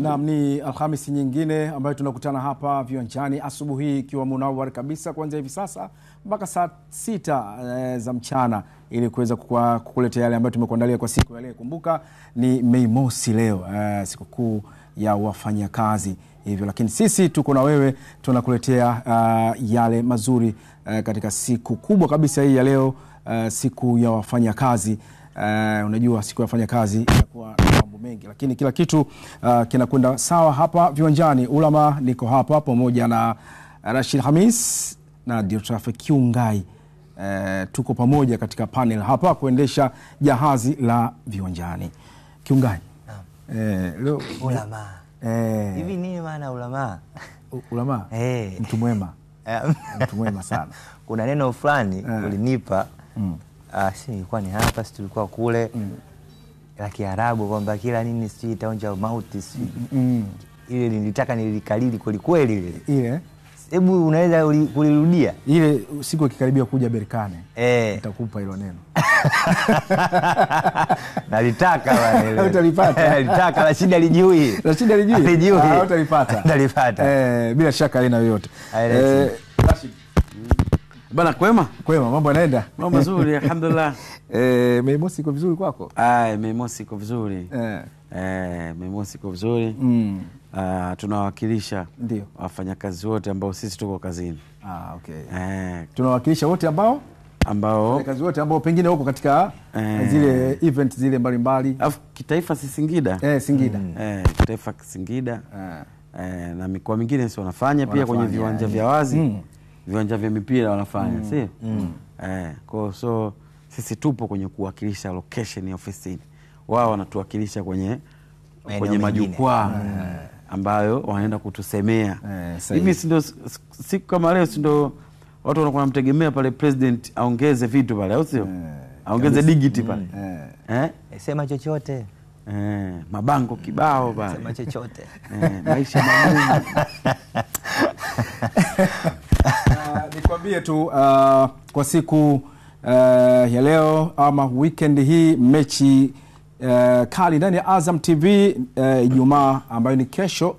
Naam, ni Alhamisi nyingine ambayo tunakutana hapa viwanjani asubuhi ikiwa munawar kabisa kuanzia hivi sasa mpaka saa 6 za mchana ili kuweza kukuletea yale ambayo tumekuandalia kwa siku ya leo. Kumbuka ni Mei Mosi leo, siku kuu ya wafanyakazi hivyo, lakini sisi tuko na wewe tunakuletea yale mazuri katika siku kubwa kabisa hii ya leo, siku ya wafanyakazi. Unajua siku ya wafanyakazi inakuwa mambo mengi, lakini kila kitu kinakwenda sawa hapa viwanjani. Ulama niko hapa pamoja na Rashid Hamis na Diotrafe Kiungai. Tuko pamoja katika panel hapa kuendesha jahazi la viwanjani. Kiungai. Leo ulama. Hivi nini maana ulama? Ulama? Mtu mwema. Mtu mwema sana. Kuna neno fulani ulinipa. Si ilikuwa ni hapa, si tulikuwa kule. La Kiarabu kwamba kila nini si itaonja mauti si. Ile nilitaka nilikalili kweli kweli ile. Hebu unaweza kulirudia? Ile siku ikikaribia kuja Berkane. Nitakupa hilo neno. Nalitaka bwana. Utalipata. Nalitaka, Rashid alijui. Rashid alijui. Utalipata. Nalipata. Bila shaka haina yoyote. Rashid. Bana kwema? Kwema, mambo yanaenda? Mambo mazuri, alhamdulillah. Mei Mosi iko vizuri kwako? Mei Mosi iko vizuri. Mei Mosi iko vizuri. Tunawakilisha wafanyakazi wote ambao sisi tuko kazini. Okay. Tunawakilisha wote ambao wafanyakazi wote ambao pengine huko katika zile event zile mbalimbali. Alafu kitaifa si Singida. Singida. Kitaifa Singida. Na mikoa mingine si wanafanya pia kwenye viwanja vya wazi. Viwanja vya mipira wanafanya, si? So sisi tupo kwenye kuwakilisha location ya ofisini. Wao wanatuwakilisha kwenye majukwaa ambayo wanaenda kutusemea. Hivi si ndio siku kama leo, si ndio watu wanakuwa wanamtegemea pale president aongeze vitu pale, au sio? Aongeze digiti pale. Sema chochote. Mabango kibao pale. Sema chochote. Maisha magumu. Nikwambie tu kwa siku ya leo ama weekend hii mechi kali ndani ya Azam TV. Ijumaa ambayo ni kesho,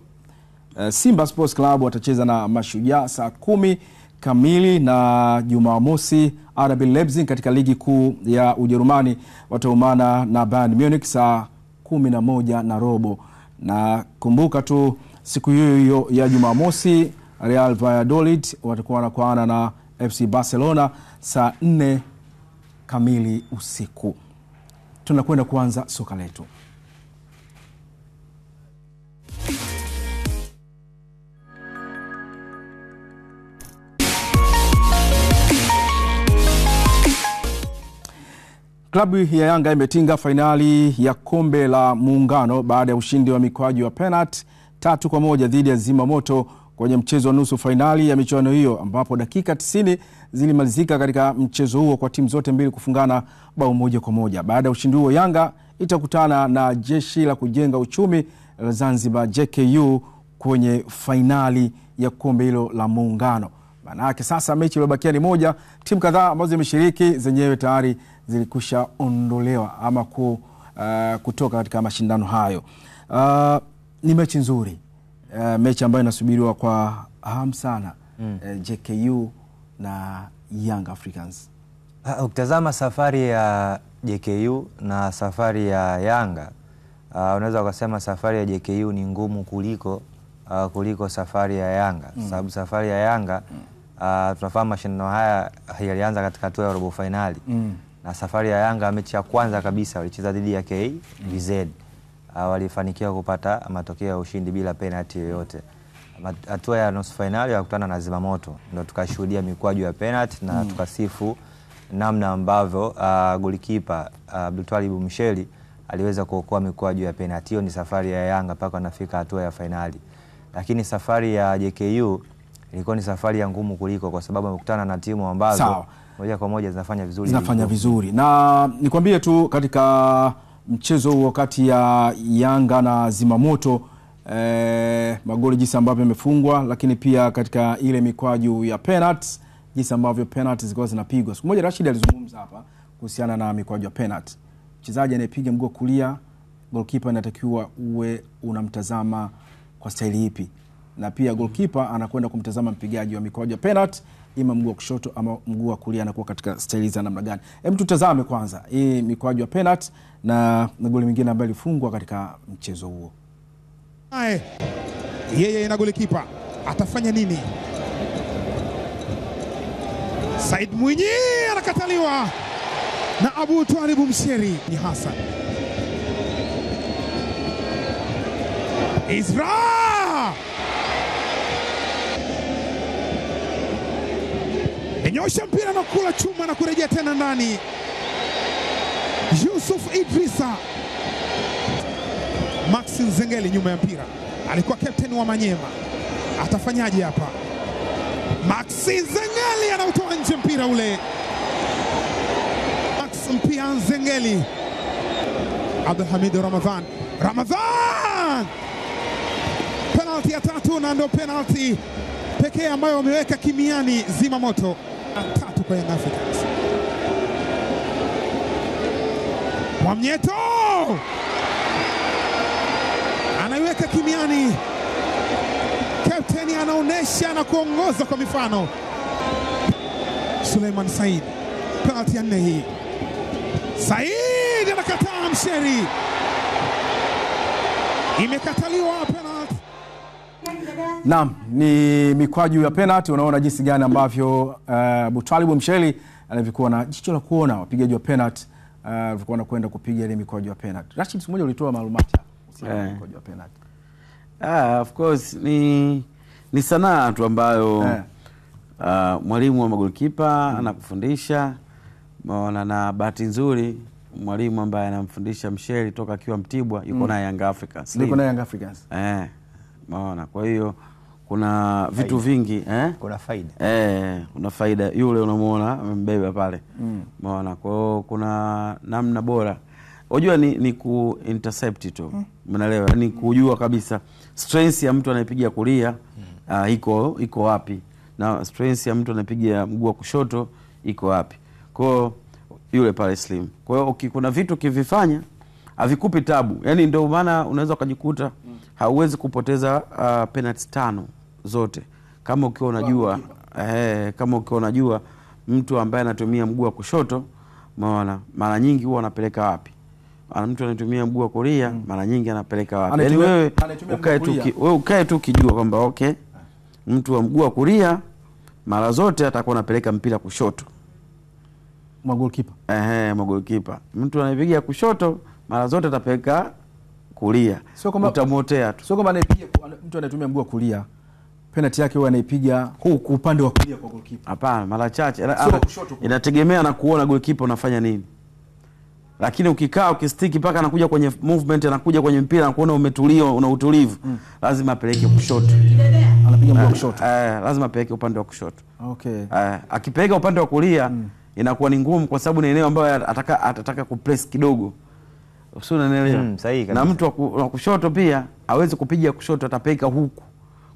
Simba Sports Club watacheza na Mashujaa saa 10 kamili, na Jumamosi RB Leipzig katika ligi kuu ya Ujerumani wataumana na Bayern Munich saa 11:15. Na kumbuka tu siku hiyo ya Jumamosi Real Valladolid watakuwa wanakuana na FC Barcelona saa 4 kamili usiku. Tunakwenda kuanza soka letu. Klabu ya Yanga imetinga fainali ya kombe la Muungano baada ya ushindi wa mikwaju wa penalti 3-1 dhidi ya Zimamoto kwenye mchezo wa nusu fainali ya michuano hiyo, ambapo dakika 90 zilimalizika katika mchezo huo kwa timu zote mbili kufungana bao 1-1. Baada ya ushindi huo, Yanga itakutana na Jeshi la Kujenga Uchumi la Zanzibar JKU kwenye fainali ya kombe hilo la Muungano. Maana yake sasa mechi iliyobakia ni moja. Timu kadhaa ambazo zimeshiriki zenyewe tayari zilikusha ondolewa ama kutoka katika mashindano hayo. Ni mechi nzuri. Mechi ambayo inasubiriwa kwa hamu sana. JKU na Young Africans. Ukitazama safari ya JKU na safari ya Yanga, unaweza ukasema safari ya JKU ni ngumu kuliko safari ya Yanga. Sababu safari ya Yanga tunafahamu mashindano haya yalianza katika hatua ya robo finali. Na safari ya Yanga mechi ya kwanza kabisa walicheza dhidi ya KVZ. Walifanikiwa kupata matokeo ya ushindi bila penalty yoyote. Hatua ya nusu finali wakutana na Zimamoto, ndio tukashuhudia mikwaju ya penalty na tukasifu namna ambavyo golikipa Abdultwalib Msheli aliweza kuokoa mikwaju ya penalty. Hiyo ni safari ya Yanga mpaka wanafika hatua ya finali. Lakini safari ya JKU ilikuwa ni safari ya ngumu kuliko, kwa sababu wamekutana na timu ambazo moja kwa moja zinafanya vizuri. Na nikwambie tu katika mchezo huo kati ya Yanga na Zimamoto, magoli jinsi ambavyo yamefungwa, lakini pia katika ile mikwaju ya penalty jinsi ambavyo penalty zilikuwa zinapigwa. Siku moja Rashid alizungumza hapa kuhusiana na mikwaju ya penalty. Mchezaji anayepiga mguu kulia goalkeeper inatakiwa uwe unamtazama kwa staili ipi, na pia goalkeeper anakwenda kumtazama mpigaji wa mikwaju ya penalty, ima mguu wa kushoto ama mguu wa kulia, anakuwa katika staili za namna gani? Hem, tutazame kwanza hii mikwaju ya penalty na goli mingine ambayo ilifungwa katika mchezo huo. Yeye na goalkeeper atafanya nini? Said Mwinyi anakataliwa na Abu Twalib Msheri. Ni Hassan Isra enyosha mpira na kula chuma na kurejea tena ndani. Yusuf Idrisa. Max Nzengeli nyuma ya mpira, alikuwa captain wa Manyema. Atafanyaje hapa? Max Nzengeli anautoa nje mpira ule. Max mpia Nzengeli. Abdulhamid Ramadhan. Penalty ya tatu, na ndo penalty pekee ambayo wameweka kimiani Zimamoto. Tatu kwa Young Africans. Mwamnyeto anaiweka kimiani. Captain anaonesha na kuongoza kwa mifano. Suleiman Said, penalty ya 4 hii. Said anakataa Msheri. Imekataliwa penalty. Naam, ni mikwaju ya penalty. Unaona jinsi gani ambavyo Abu Twalib Msheri alivyokuwa na jicho la kuona wapigaji wa penalty walikuwa wanakwenda kupiga ile mikwaju ya penalty. Rashid, siku moja ulitoa malumati hapo mikwaju ya penalty. Of course ni sanaa tu ambayo mwalimu wa magolikipa anakufundisha. Maana na bahati nzuri mwalimu ambaye anamfundisha Msheri toka akiwa Mtibwa yuko na Young Africans. Yuko na Young Africans. Maana kwa hiyo kuna vitu vingi kuna faida. Kuna faida. Yule unamuona mbeba pale. Maana kwa hiyo kuna namna bora. Unajua ni ku intercept tu. Umeelewa? Ni kujua kabisa strength ya mtu anayepiga kulia iko wapi, na strength ya mtu anayepiga mguu wa kushoto iko wapi. Kwa hiyo yule pale Slim. Kwa hiyo kuna vitu kivifanya havikupi tabu. Yaani ndio maana unaweza ukajikuta hauwezi kupoteza penalty 5 zote kama ukiwa unajua kama ukiwa unajua mtu ambaye anatumia mguu wa kushoto mara nyingi huwa anapeleka wapi. Mtu anatumia mguu wa kulia mara nyingi anapeleka wapi. Yaani wewe ukae tu ukijua kwamba okay, mtu wa mguu wa kulia mara zote atakuwa anapeleka mpira kushoto. Magolikipa. Magolikipa. Mtu anayepiga kushoto mara zote atapeleka kulia. Sio kama utamotea tu. Sio kama anayepiga mtu anayetumia mguu wa kulia penalty yake huwa anaipiga huku upande wa kulia kwa goalkeeper. Hapana, mara chache. Inategemea na kuona goalkeeper unafanya nini. Lakini ukikaa ukistiki paka anakuja kwenye movement, anakuja kwenye mpira na kuona umetulia, una utulivu, lazima apeleke kushoto. Anapiga mguu wa kushoto. Lazima apeleke upande wa kushoto. Okay. Akipeleka upande wa kulia inakuwa ni ngumu kwa sababu ni eneo ambayo atataka kupress kidogo. Usio unaelewa? Na mtu wa kushoto pia hawezi kupiga kushoto, atapeleka huku.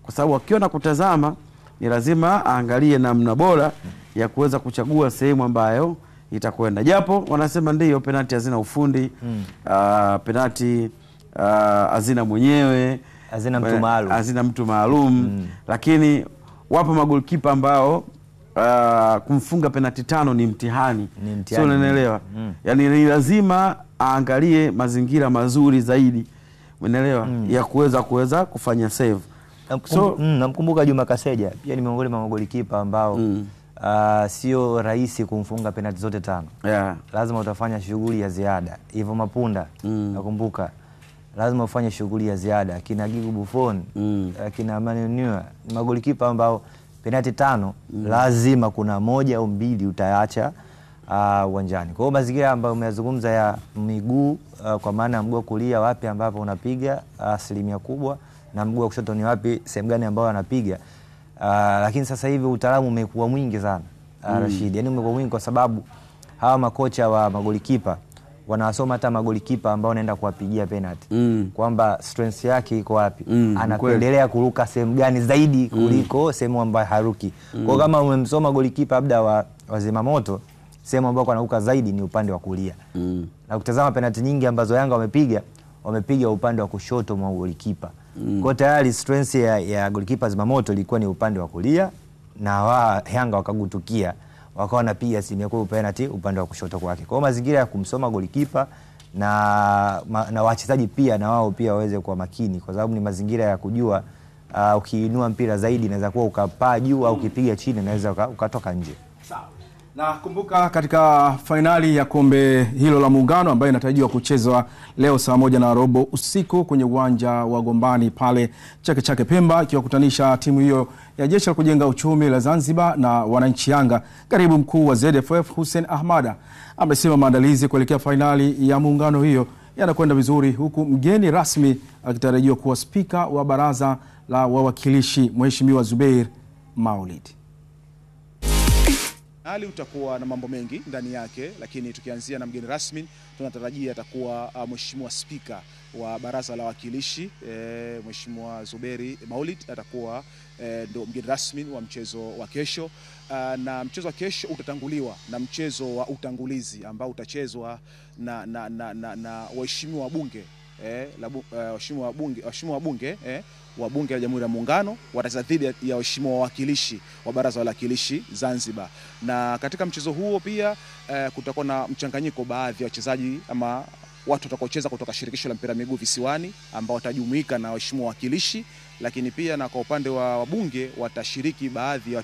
Kwa sababu akiona kutazama ni lazima aangalie namna bora ya kuweza kuchagua sehemu ambayo itakwenda. Japo wanasema ndio penalty hazina ufundi, penalty hazina mwenyewe, hazina mtu maalum, lakini wapo magolikipa ambao kumfunga penalty 5 ni mtihani. Sio unaelewa? Yaani ni lazima aangalie mazingira mazuri zaidi. Umeelewa? Ya kuweza kufanya save. Namkumbuka Juma Kaseja pia ni miongoni mwa magolikipa ambao sio rahisi kumfunga penalty zote 5. Lazima utafanya shughuli ya ziada. Hivyo Mapunda nakumbuka lazima ufanye shughuli ya ziada. Kina Gigu Buffon, kina Manunua, ni magolikipa ambao penalty 5 lazima kuna 1 au 2 utaacha uwanjani. Kwa hiyo mazingira ambayo umeyazungumza ya miguu, kwa maana mguu kulia wapi ambapo unapiga asilimia kubwa, na mguu wa kushoto ni wapi, sehemu gani ambayo anapiga. Lakini sasa hivi utaalamu umekuwa mwingi sana Rashid. Yaani umekuwa mwingi kwa sababu hawa makocha wa magolikipa wanasoma hata magolikipa ambao wanaenda kuwapigia penalty kwamba strength yake iko wapi, anapendelea kuruka sehemu gani zaidi kuliko sehemu ambayo haruki. Kwa kama umemsoma golikipa labda wa Zimamoto, sehemu ambayo anaruka zaidi ni upande wa kulia. Na kutazama penalty nyingi ambazo Yanga wamepiga wamepiga upande wa kushoto mwa golikipa. Kwa tayari strength ya golikipa Zimamoto ilikuwa ni upande wa kulia, na Yanga wakagutukia wakawa wanapiga asilimia kubwa penalty upande wa kushoto kwake. Kwa mazingira ya kumsoma golikipa na wachezaji pia na wao pia waweze kuwa makini, kwa sababu ni mazingira ya kujua ukiinua mpira zaidi inaweza kuwa ukapaa juu au ukipiga chini inaweza ukatoka nje. Sawa. Na kumbuka katika fainali ya kombe hilo la Muungano ambayo inatarajiwa kuchezwa leo saa 1:15 usiku kwenye uwanja wa Gombani pale Chake Chake Pemba, ikiwakutanisha timu hiyo ya Jeshi la Kujenga Uchumi la Zanzibar na wananchi Yanga. Katibu mkuu wa ZFF Hussein Ahmada amesema maandalizi kuelekea fainali ya Muungano hiyo yanakwenda vizuri, huku mgeni rasmi akitarajiwa kuwa spika wa baraza la wawakilishi Mheshimiwa Zubeir Maulid. Hali utakuwa na mambo mengi ndani yake, lakini tukianzia na mgeni rasmi tunatarajia atakuwa Mheshimiwa Spika wa baraza la wawakilishi Mheshimiwa Zubeir Maulid atakuwa ndo mgeni rasmi wa mchezo wa kesho. Na mchezo wa kesho utatanguliwa na mchezo wa utangulizi ambao utachezwa na waheshimiwa wabunge wa bunge la Jamhuri ya Muungano watacheza dhidi ya waheshimiwa wawakilishi wa baraza la wawakilishi Zanzibar. Na katika mchezo huo pia kutakuwa na mchanganyiko baadhi ya wachezaji ama watu watakaocheza kutoka shirikisho la mpira miguu visiwani ambao watajumuika na waheshimiwa wawakilishi, lakini pia na kwa upande wa wabunge watashiriki baadhi ya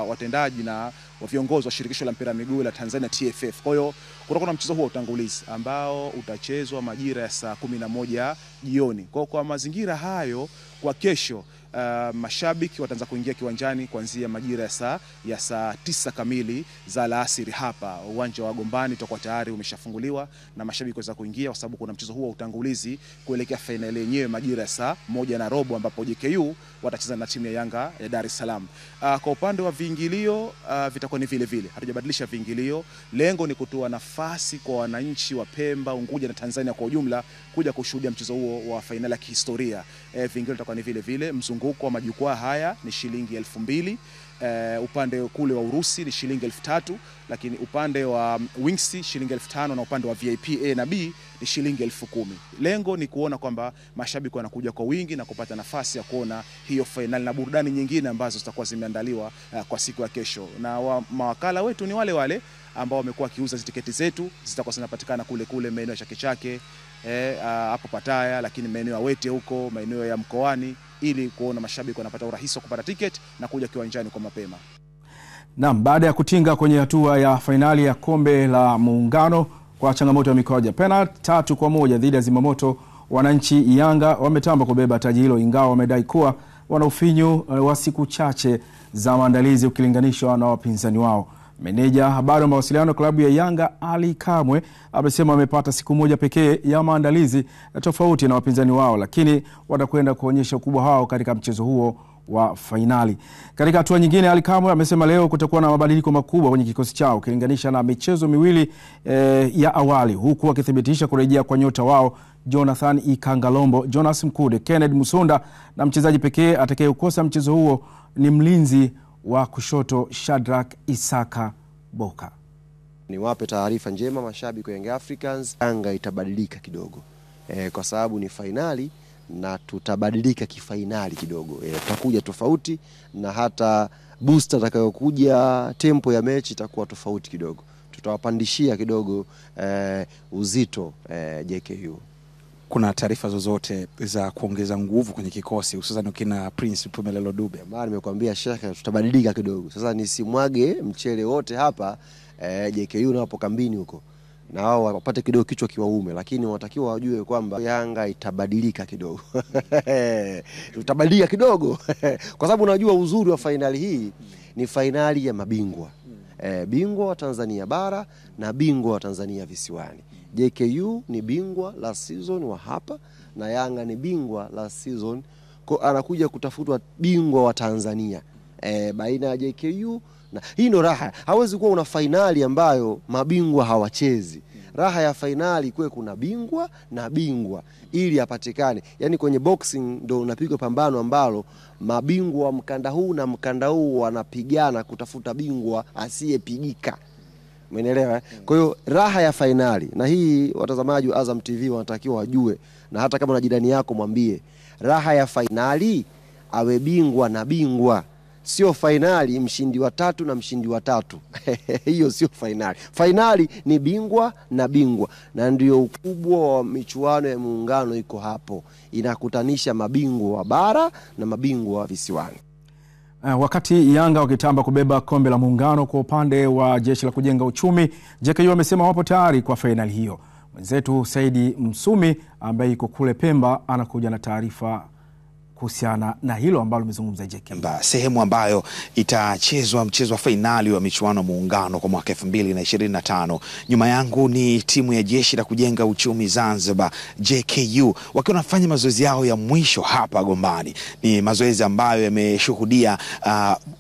watendaji na viongozi wa shirikisho la mpira miguu la Tanzania TFF. Kwa hiyo kutakuwa na mchezo huo utangulizi ambao utachezwa majira ya saa 11 jioni. Kwa mazingira hayo kwa kesho mashabiki wataanza kuingia kiwanjani kuanzia majira ya saa 9 kamili za alasiri. Hapa uwanja wa Gombani utakuwa tayari umeshafunguliwa na mashabiki waweza kuingia, kwa sababu kuna mchezo huo utangulizi kuelekea fainali yenyewe majira ya saa 1:15 ambapo JKU watacheza na timu ya Yanga ya Dar es Salaam. Kwa upande wa viingilio vitakuwa ni vile vile, hatujabadilisha viingilio. Lengo ni kutoa nafasi kwa wananchi wa Pemba, Unguja na Tanzania kwa ujumla kuja kushuhudia mchezo huo wa fainali ya kihistoria. Viingilio vitakuwa ni vile vile. Mzunguko wa majukwaa haya ni shilingi 2,000. Upande kule wa Urusi ni shilingi 3,000, lakini upande wa Wings shilingi 5,000 na upande wa VIP A na B ni shilingi 10,000. Lengo ni kuona kwamba mashabiki wanakuja kwa wingi na kupata nafasi ya kuona hiyo finali na burudani nyingine ambazo zitakuwa zimeandaliwa kwa siku ya kesho. Na mawakala wetu ni wale wale ambao wamekuwa kiuza tiketi zetu, zitakuwa zinapatikana kule maeneo ya Chake Chake hapo Pataya, lakini maeneo ya Wete huko, maeneo ya Mkoani, ili kuona mashabiki wanapata urahisi wa kupata tiketi na kuja kiwanjani kwa mapema. Naam, baada ya kutinga kwenye hatua ya fainali ya kombe la Muungano kwa changamoto ya mikwaju ya penalty 3-1 dhidi ya Zimamoto, wananchi Yanga wametamba kubeba taji hilo, ingawa wamedai kuwa wana ufinyu wa siku chache za maandalizi ukilinganishwa na wapinzani wao. Meneja habari wa mawasiliano klabu ya Yanga Ali Kamwe amesema wamepata siku moja pekee ya maandalizi tofauti na wapinzani wao, lakini watakwenda kuonyesha ukubwa wao katika mchezo huo wa fainali. Katika hatua nyingine, Ali Kamwe amesema leo kutakuwa na mabadiliko makubwa kwenye kikosi chao ukilinganisha na michezo miwili ya awali, huku akithibitisha kurejea kwa nyota wao Jonathan Ikangalombo, Jonas Mkude, Kennedy Musonda, na mchezaji pekee atakayekosa mchezo huo ni mlinzi wa kushoto Shadrack Isaka Boka. Niwape taarifa njema mashabiki wa Young Africans, Yanga itabadilika kidogo kwa sababu ni fainali na tutabadilika kifainali kidogo. Tutakuja tofauti na hata booster atakayokuja, tempo ya mechi itakuwa tofauti kidogo. Tutawapandishia kidogo uzito JKU. Kuna taarifa zozote za kuongeza nguvu kwenye kikosi hususan ukina Prince Pumelelo Dube? Maana nimekuambia Sheikh, tutabadilika kidogo. Sasa nisimwage mchele wote hapa JKU na hapo kambini huko, na wao wapate kidogo kichwa kiwaume, lakini wanatakiwa wajue kwamba Yanga itabadilika kidogo. Tutabadilika kidogo kwa sababu unajua uzuri wa fainali hii ni fainali ya mabingwa. Bingwa wa Tanzania bara na bingwa wa Tanzania visiwani. JKU ni bingwa la season wa hapa na Yanga ni bingwa la season, kwa anakuja kutafutwa bingwa wa Tanzania baina ya JKU na hii ndo raha. Hawezi kuwa una fainali ambayo mabingwa hawachezi. Raha ya fainali kuwe kuna bingwa na bingwa ili apatikane. Yaani kwenye boxing ndo unapigwa pambano ambalo mabingwa wa mkanda huu na mkanda huu wanapigana kutafuta bingwa asiyepigika. Umeelewa? Kwa hiyo raha ya fainali, na hii watazamaji wa Azam TV wanatakiwa wajue, na hata kama una jirani yako mwambie, raha ya fainali awe bingwa na bingwa, sio fainali mshindi wa 3 na mshindi wa 3. Hiyo sio fainali. Fainali ni bingwa na bingwa, na ndio ukubwa wa michuano ya Muungano, iko hapo, inakutanisha mabingwa wa bara na mabingwa wa visiwani. Wakati Yanga wakitamba kubeba kombe la Muungano, kwa upande wa Jeshi la Kujenga Uchumi, JKU wamesema wapo tayari kwa fainali hiyo. Mwenzetu Saidi Msumi ambaye yuko kule Pemba anakuja na taarifa kuhusiana na hilo ambalo umezungumza JKU. Sehemu ambayo itachezwa mchezo wa fainali wa michuano Muungano kwa mwaka 2025. Nyuma yangu ni timu ya Jeshi la Kujenga Uchumi Zanzibar, JKU, wakiwa wanafanya mazoezi yao ya mwisho hapa Gombani. Ni mazoezi ambayo yameshuhudia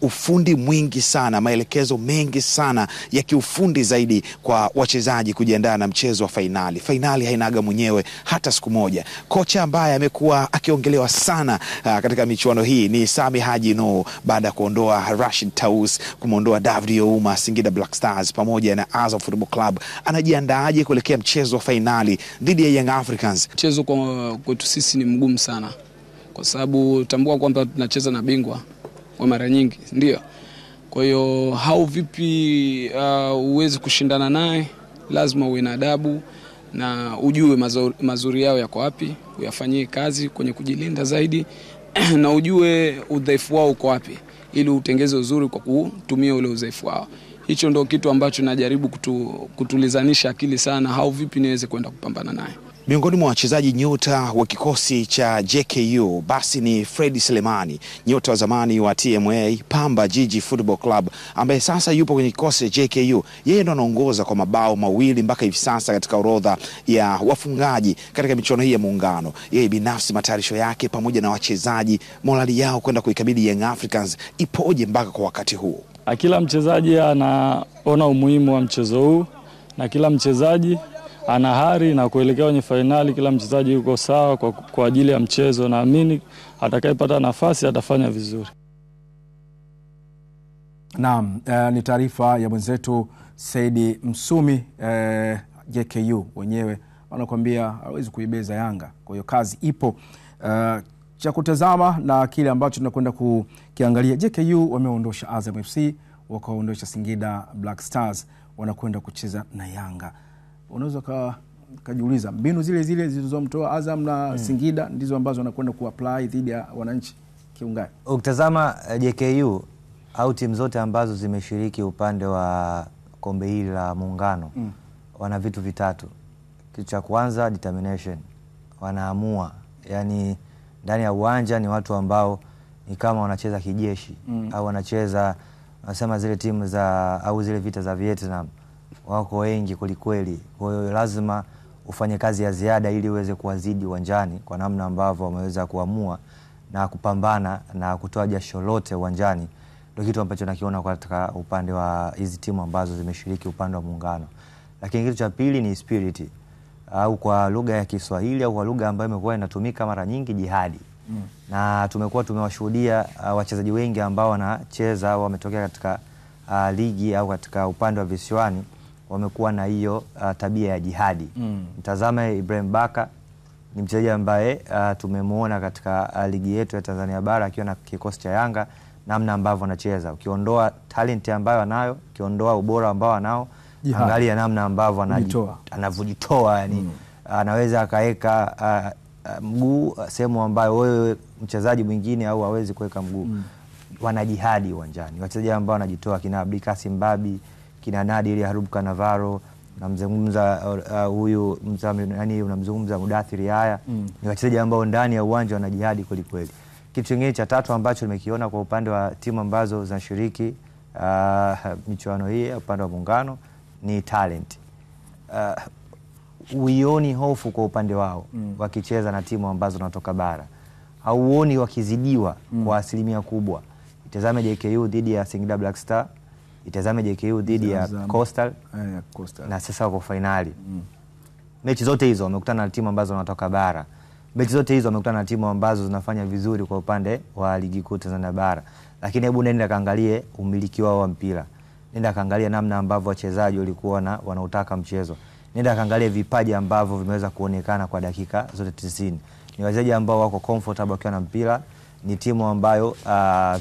ufundi mwingi sana, maelekezo mengi sana ya kiufundi zaidi kwa wachezaji kujiandaa na mchezo wa fainali. Fainali hainaga mwenyewe hata siku moja. Kocha ambaye amekuwa akiongelewa sana katika michuano hii ni Sami Haji Nuhu, baada ya kuondoa Rashid Taus, kumondoa David Ouma Singida Black Stars pamoja na Azam Football Club. Anajiandaaje kuelekea mchezo wa fainali dhidi ya Young Africans? Mchezo kwetu sisi ni mgumu sana, kwa sababu tambua kwamba tunacheza na bingwa kwa mara nyingi, ndio. Kwa hiyo hao vipi uweze kushindana naye, lazima uwe na adabu na ujue mazuri yao yako wapi, uyafanyie kazi kwenye kujilinda zaidi na ujue udhaifu wao uko wapi ili utengeze uzuri kwa kutumia ule udhaifu wao. Hicho ndio kitu ambacho najaribu kutulizanisha akili sana, hao vipi niweze kwenda kupambana naye. Miongoni mwa wachezaji nyota wa kikosi cha JKU basi ni Fred Selemani, nyota wa zamani wa TMA Pamba Jiji Football Club, ambaye sasa yupo kwenye kikosi cha JKU. Yeye ndo anaongoza kwa mabao 2 mpaka hivi sasa katika orodha ya wafungaji katika michuano hii ya Muungano. Yeye binafsi, matayarisho yake pamoja na wachezaji, morali yao kwenda kuikabili Young Africans ipoje mpaka kwa wakati huu? Kila mchezaji anaona umuhimu wa mchezo huu, na kila mchezaji ana hari na kuelekea kwenye fainali. Kila mchezaji yuko sawa kwa ajili ya mchezo, naamini atakayepata nafasi atafanya vizuri. Naam, ni taarifa ya mwenzetu Saidi Msumi. JKU wenyewe wanakuambia hawezi kuibeza Yanga, kwa hiyo kazi ipo. Cha kutazama na kile ambacho tunakwenda kukiangalia, JKU wameondosha Azam FC, wakaondosha Singida Black Stars, wanakwenda kucheza na Yanga. Unaweza kajiuliza, mbinu zile zilizomtoa Azam na Singida ndizo ambazo wanakwenda kuapply dhidi ya wananchi Kiungani. Ukitazama JKU au timu zote ambazo zimeshiriki upande wa kombe hili la Muungano, wana vitu vitatu. Kitu cha kwanza, determination. Wanaamua, yani ndani ya uwanja ni watu ambao ni kama wanacheza kijeshi, au wanacheza, nasema zile timu za au zile vita za Vietnam, wako wengi kulikweli. Kwa hiyo lazima ufanye kazi ya ziada ili uweze kuwazidi uwanjani, kwa namna ambavyo wameweza kuamua na kupambana na kutoa jasho lote uwanjani. Ndio kitu ambacho nakiona katika upande wa hizi timu ambazo zimeshiriki upande wa Muungano. Lakini kitu cha pili ni spirit, au kwa lugha ya Kiswahili au kwa lugha ambayo imekuwa inatumika mara nyingi, jihadi. Na tumewashuhudia wachezaji wengi ambao wanacheza au wametokea katika ligi au katika upande wa visiwani, wamekuwa na hiyo tabia ya jihadi. Mtazame Ibrahim Baka, ni mchezaji ambaye tumemuona katika ligi yetu ya Tanzania bara akiwa na kikosi cha Yanga, namna ambavyo anacheza. Ukiondoa talent ambayo anayo, ukiondoa ubora ambao anao, angalia namna ambavyo anavujitoa, yani anaweza akaweka mguu sehemu ambayo wewe mchezaji mwingine au hawezi kuweka mguu. Wanajihadi uwanjani. Wachezaji ambao wanajitoa, kina Abdikasim Babi, kina Nadir Harubuka Navarro, namzungumza huyu yani unamzungumza Mudathiri. Haya ni wachezaji ambao ndani ya uwanja wanajihadi kweli kweli. Kitu kingine cha tatu ambacho nimekiona kwa upande wa timu ambazo zinashiriki michuano hii upande wa Muungano ni talent. Uioni hofu kwa upande wao wakicheza na timu ambazo zinatoka bara. Hauoni wakizidiwa kwa asilimia kubwa. Itazame JKU dhidi ya Singida Black Star, itazame JKU dhidi ya Coastal, na sasa wako finali. Mechi zote hizo wamekutana na timu ambazo zinatoka bara. Mechi zote hizo wamekutana na timu ambazo zinafanya vizuri kwa upande wa ligi kuu Tanzania bara. Lakini hebu nenda kaangalie umiliki wao wa mpira. nenda kaangalia namna ambavyo wachezaji walikuwa wanautaka mchezo, nenda kaangalia vipaji ambavyo vimeweza kuonekana kwa dakika zote 90. Ni wachezaji ambao wako comfortable wakiwa na mpira, ni timu ambayo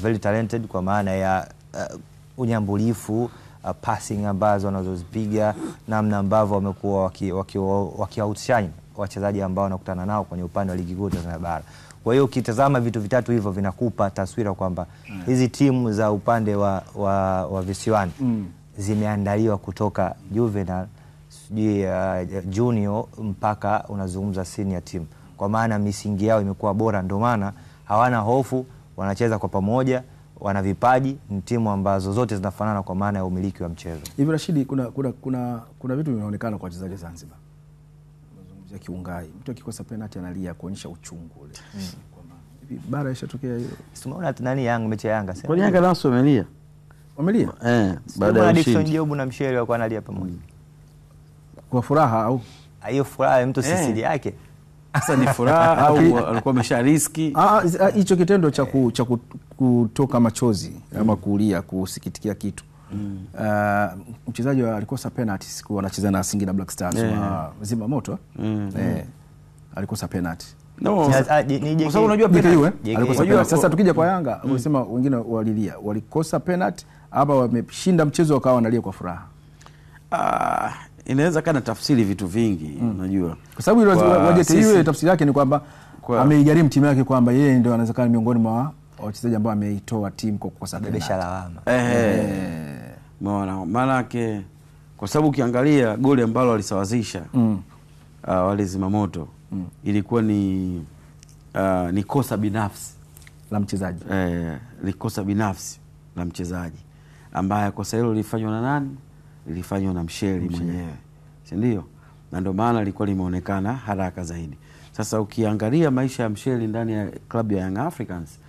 very talented kwa maana ya unyambulifu, passing ambazo wanazozipiga, namna ambavyo wamekuwa waki outshine wachezaji ambao wanakutana nao kwenye upande wa ligi kuu Tanzania bara. Kwa hiyo ukitazama vitu vitatu hivyo vinakupa taswira kwamba hizi timu za upande wa visiwani zimeandaliwa kutoka juvenile, junior mpaka unazungumza senior team. Kwa maana misingi yao imekuwa bora, ndio maana hawana hofu, wanacheza kwa pamoja, wana vipaji, ni timu ambazo zote zinafanana kwa maana ya umiliki wa mchezo. Hivi Rashidi, kuna vitu vinaonekana kwa wachezaji Zanzibar. Unazungumzia Kiungai, mtu akikosa penalty analia kuonyesha uchungu ule. Hivi bara ishatokea hiyo. Tumeona nani Yanga, mechi ya Yanga. Kwa Yanga nao wamelia. Wamelia? Baada ya Dickson Job na Mshele walikuwa analia pamoja. Kwa furaha au hiyo furaha mtu sisili yake. Sasa ni furaha au alikuwa amesha riski? Hicho kitendo cha kutoka machozi ama kulia kusikitikia kitu. Mchezaji alikosa penalty siku wanacheza na Singida Black Stars wa Zima Moto. Alikosa penalty. No. Kwa sababu unajua penalty alikosa penalty. Sasa tukija kwa Yanga, unasema wengine walilia, walikosa penalty hapa wameshinda mchezo wakawa wanalia kwa furaha. Inaweza kana tafsiri vitu vingi, unajua. Kwa sababu ile tafsiri yake ni kwamba ameigharimu timu yake kwamba yeye ndio anaweza kuwa miongoni mwa wachezaji ambao ameitoa timu kwa kukosa bebesha lawama. Maana yake kwa sababu ukiangalia goli ambalo walisawazisha wale Zima Moto ilikuwa ni kosa binafsi la mchezaji. Likosa binafsi la mchezaji ambaye kosa hilo lilifanywa na nani? Lilifanywa na Msheli mwenyewe, si ndio? Na ndio maana lilikuwa limeonekana haraka zaidi. Sasa ukiangalia maisha ya Msheli ndani ya klabu ya Young Africans,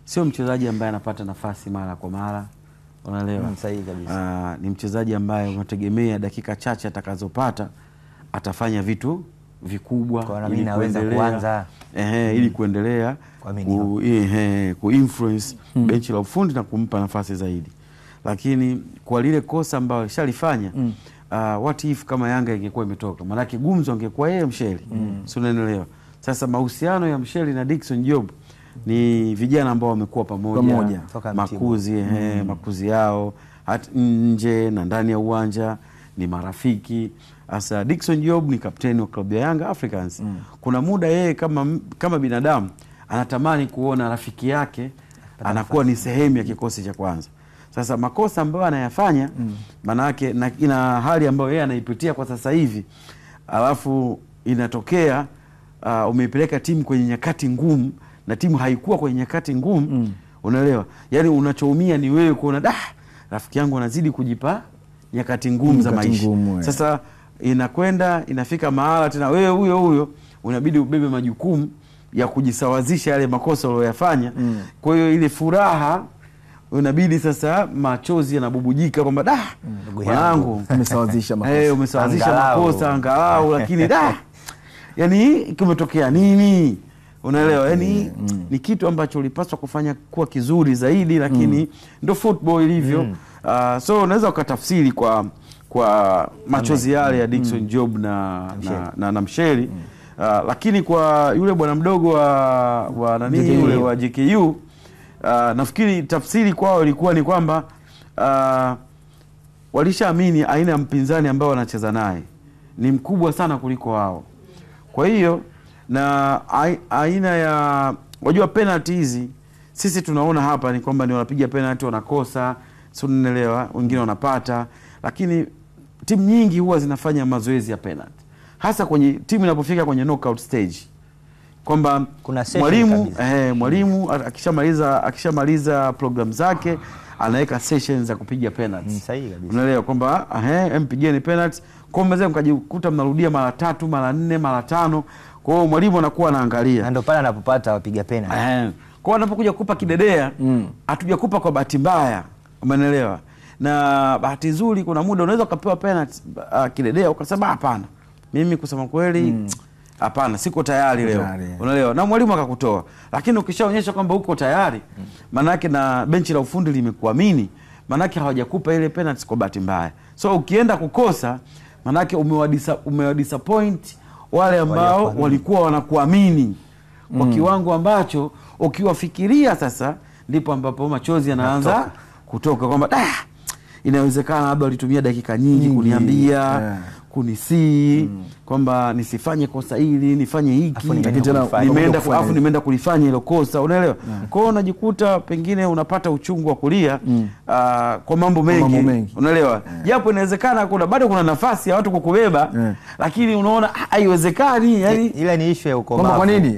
sio mchezaji ambaye anapata nafasi mara kwa mara, unaelewa? Sahihi kabisa. Ni mchezaji ambaye unategemea dakika chache atakazopata atafanya vitu vikubwa ili naweza kuanza ili kuendelea influence benchi la ufundi na kumpa nafasi zaidi. Lakini kwa lile kosa ambalo shalifanya what if kama Yanga ingekuwa imetoka, maana yake gumzo angekuwa yeye Msheli. Si unaelewa? Sasa mahusiano ya Msheli na Dickson Job ni vijana ambao wamekuwa pamoja makuzi makuzi yao hata nje na ndani ya uwanja, ni marafiki. Asa Dickson Job ni kapteni wa klabu ya Young Africans. Kuna muda yeye kama binadamu anatamani kuona rafiki yake anakuwa ni sehemu ya kikosi cha kwanza. Sasa makosa ambayo anayafanya maana yake ina hali ambayo yeye anaipitia kwa sasa hivi, alafu inatokea umeipeleka timu kwenye nyakati ngumu na timu haikuwa kwenye nyakati ngumu. Unaelewa? Yaani unachoumia ni wewe kuona rafiki yangu anazidi kujipa nyakati ngumu za maisha. Sasa inafika mahala tena wewe huyo unabidi ubebe majukumu ya kujisawazisha yale makosa uliyofanya. Kwa hiyo ile furaha unabidi sasa machozi yanabubujika kwamba mwanangu umesawazisha makosa. Umesawazisha makosa angalau lakini yani kimetokea nini? Unaelewa? Yani ni kitu ambacho ulipaswa kufanya kuwa kizuri zaidi, lakini ndo football ilivyo. So unaweza ukatafsiri kwa machozi yale ya Dickson Job na Msheli. Lakini kwa yule bwana mdogo wa nani yule wa JKU, nafikiri tafsiri kwao ilikuwa ni kwamba walishaamini aina ya mpinzani ambao wanacheza naye ni mkubwa sana kuliko wao. Kwa hiyo na aina ya wajua penalty hizi sisi tunaona hapa ni kwamba ni wanapiga penalty wanakosa, sio, unaelewa, wengine wanapata, lakini timu nyingi huwa zinafanya mazoezi ya penalty. Hasa kwenye timu inapofika kwenye knockout stage. Kwamba mwalimu akishamaliza program zake anaweka sessions za kupiga penalty. Unaelewa kwamba mpigeni penalty. Kwa mzee mkajikuta mnarudia mara 3, mara 4, mara 5. Kwa hiyo mwalimu anakuwa anaangalia. Na ndio pale anapopata wapiga penalty. Kwa hiyo anapokuja kukupa kidedea, hatujakupa kwa bahati mbaya. Umeelewa? Na bahati nzuri kuna muda unaweza ukapewa penalty kidedea ukasema hapana. Mimi kusema kweli hapana, siko tayari leo. Unaelewa? Na mwalimu akakutoa. Lakini ukishaonyesha kwamba uko tayari, maana yake na benchi la ufundi limekuamini, manake hawajakupa ile penalty kwa bahati mbaya. So ukienda kukosa manake umewadisappoint wale ambao walikuwa wanakuamini kwa kiwango ambacho ukiwafikiria sasa ndipo ambapo machozi yanaanza kutoka kwamba inawezekana labda walitumia dakika nyingi kuniambia kunisii kwamba nisifanye kosa hili, nifanye hiki, nimeenda kulifanya hilo kosa, unaelewa? Kwa hiyo unajikuta pengine unapata uchungu wa kulia kwa mambo mengi. Unaelewa? Japo inawezekana bado kuna nafasi ya watu kukubeba, lakini unaona haiwezekani, yani ile ni issue ya ukomavu. Kwa nini?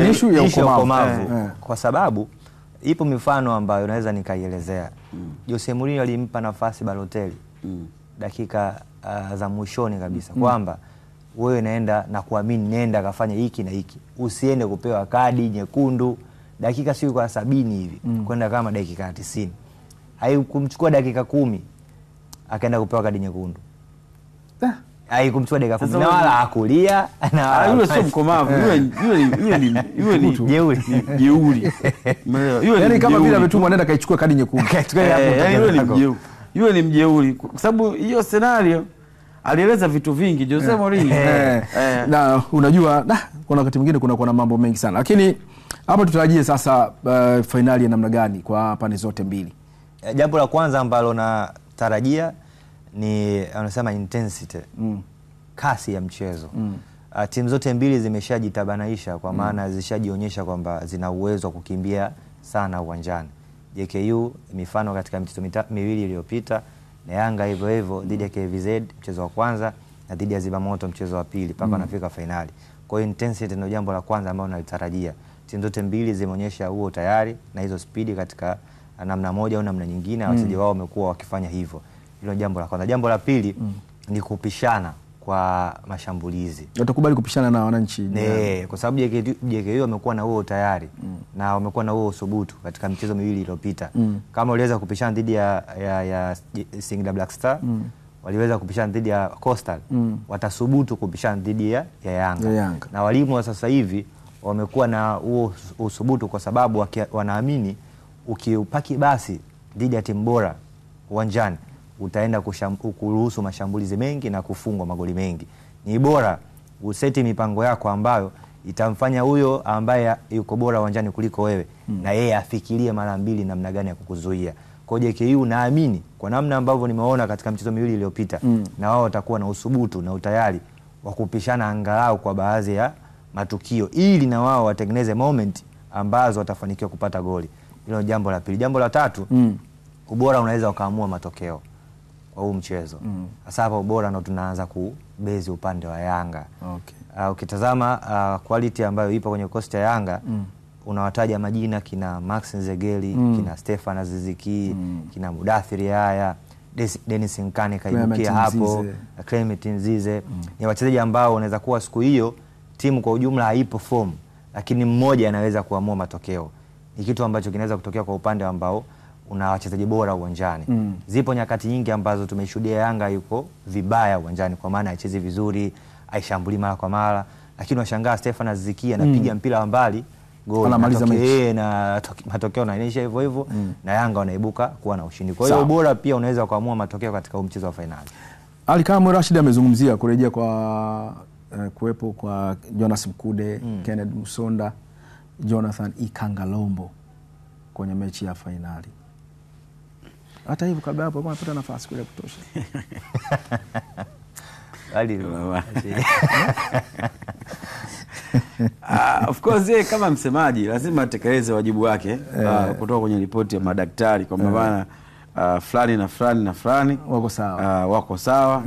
Ni issue ya ukomavu. Kwa sababu ipo mifano ambayo naweza nikaielezea. Jose Mourinho alimpa nafasi Balotelli dakika za mwishoni kabisa kwamba wewe naenda na kuamini, nenda kafanya hiki na hiki, usiende kupewa kadi nyekundu dakika sio kwa 70 hivi kwenda kama dakika 90. Haikumchukua dakika 10 akaenda kupewa kadi nyekundu. Haikumchukua dakika 10 na wala hakulia na yule sio mkomavu, yule ni jeuri. Yaani kama vile ametumwa nenda kaichukua kadi nyekundu. Yule ni mjeuri kwa sababu hiyo scenario alieleza vitu vingi Jose Mourinho. Na unajua kuna wakati mwingine kuna mambo mengi sana. Lakini hapa tutarajie sasa finali ya namna gani kwa pande zote mbili? Jambo la kwanza ambalo natarajia ni anasema intensity. Kasi ya mchezo. Timu zote mbili zimeshajitabanaisha kwa maana zishajionyesha kwamba zina uwezo wa kukimbia sana uwanjani. JKU mifano katika michezo miwili iliyopita, na Yanga hivyo hivyo dhidi ya KVZ mchezo wa kwanza na dhidi ya Zimamoto mchezo wa pili mpaka wanafika finali. Kwa hiyo intensity ndio jambo la kwanza ambalo nalitarajia. Timu zote mbili zimeonyesha huo tayari na hizo speed katika namna moja au namna nyingine, wachezaji wao wamekuwa wakifanya hivyo. Hilo jambo la kwanza. Jambo la pili ni kupishana kwa mashambulizi. Watakubali kupishana na wananchi? Kwa sababu JKU wamekuwa na huo tayari na wamekuwa na huo usubutu katika michezo miwili iliyopita. Kama waliweza kupishana dhidi ya Singida Black Star, waliweza kupishana dhidi ya Coastal, watasubutu kupishana dhidi ya Yanga. Na walimu wa sasa hivi wamekuwa na huo usubutu kwa sababu wanaamini ukiupaki basi dhidi ya timu bora uwanjani utaenda kuruhusu mashambulizi mengi na kufungwa magoli mengi. Ni bora useti mipango yako ambayo itamfanya huyo ambaye yuko bora uwanjani kuliko wewe na yeye afikirie mara mbili namna gani ya kukuzuia. Kwa JKU naamini kwa namna ambavyo nimeona katika mchezo miwili iliyopita na wao watakuwa na usubutu na utayari wa kupishana angalau kwa baadhi ya matukio ili na wao watengeneze moment ambazo watafanikiwa kupata goli. Hilo jambo la pili. Jambo la tatu, ubora unaweza ukaamua matokeo kwa huu mchezo. Sasa hapa ubora ndo tunaanza kubezi upande wa Yanga. Ukitazama quality ambayo ipo kwenye kosti ya Yanga, unawataja majina kina Max Nzegeli, kina Stefan Aziziki, kina Mudathiri haya, Dennis Nkane kaibukia hapo, Clement Nzize. Ni wachezaji ambao wanaweza kuwa siku hiyo timu kwa ujumla haipo form, lakini mmoja anaweza kuamua matokeo. Ni kitu ambacho kinaweza kutokea kwa upande ambao una wachezaji bora uwanjani. Zipo nyakati nyingi ambazo tumeshuhudia Yanga yuko vibaya uwanjani kwa maana haichezi vizuri, haishambuli mara kwa mara, lakini washangaa Stefan Aziziki anapiga mpira wa mbali, goli na matokeo yanaisha hivyo hivyo na Yanga wanaibuka kuwa na ushindi. Kwa hiyo bora pia unaweza kuamua matokeo katika mchezo wa finali. Ali Kamwe Rashid amezungumzia kurejea kwa kuwepo kwa Jonas Mkude, Kenneth Musonda, Jonathan Ikangalombo kwenye mechi ya finali. Hata hivyo kabla hapo wanapata nafasi kule kutosha. Of course kama msemaji lazima atekeleze wajibu wake kutoka kwenye ripoti ya madaktari kwamba bana fulani na fulani na fulani wako sawa.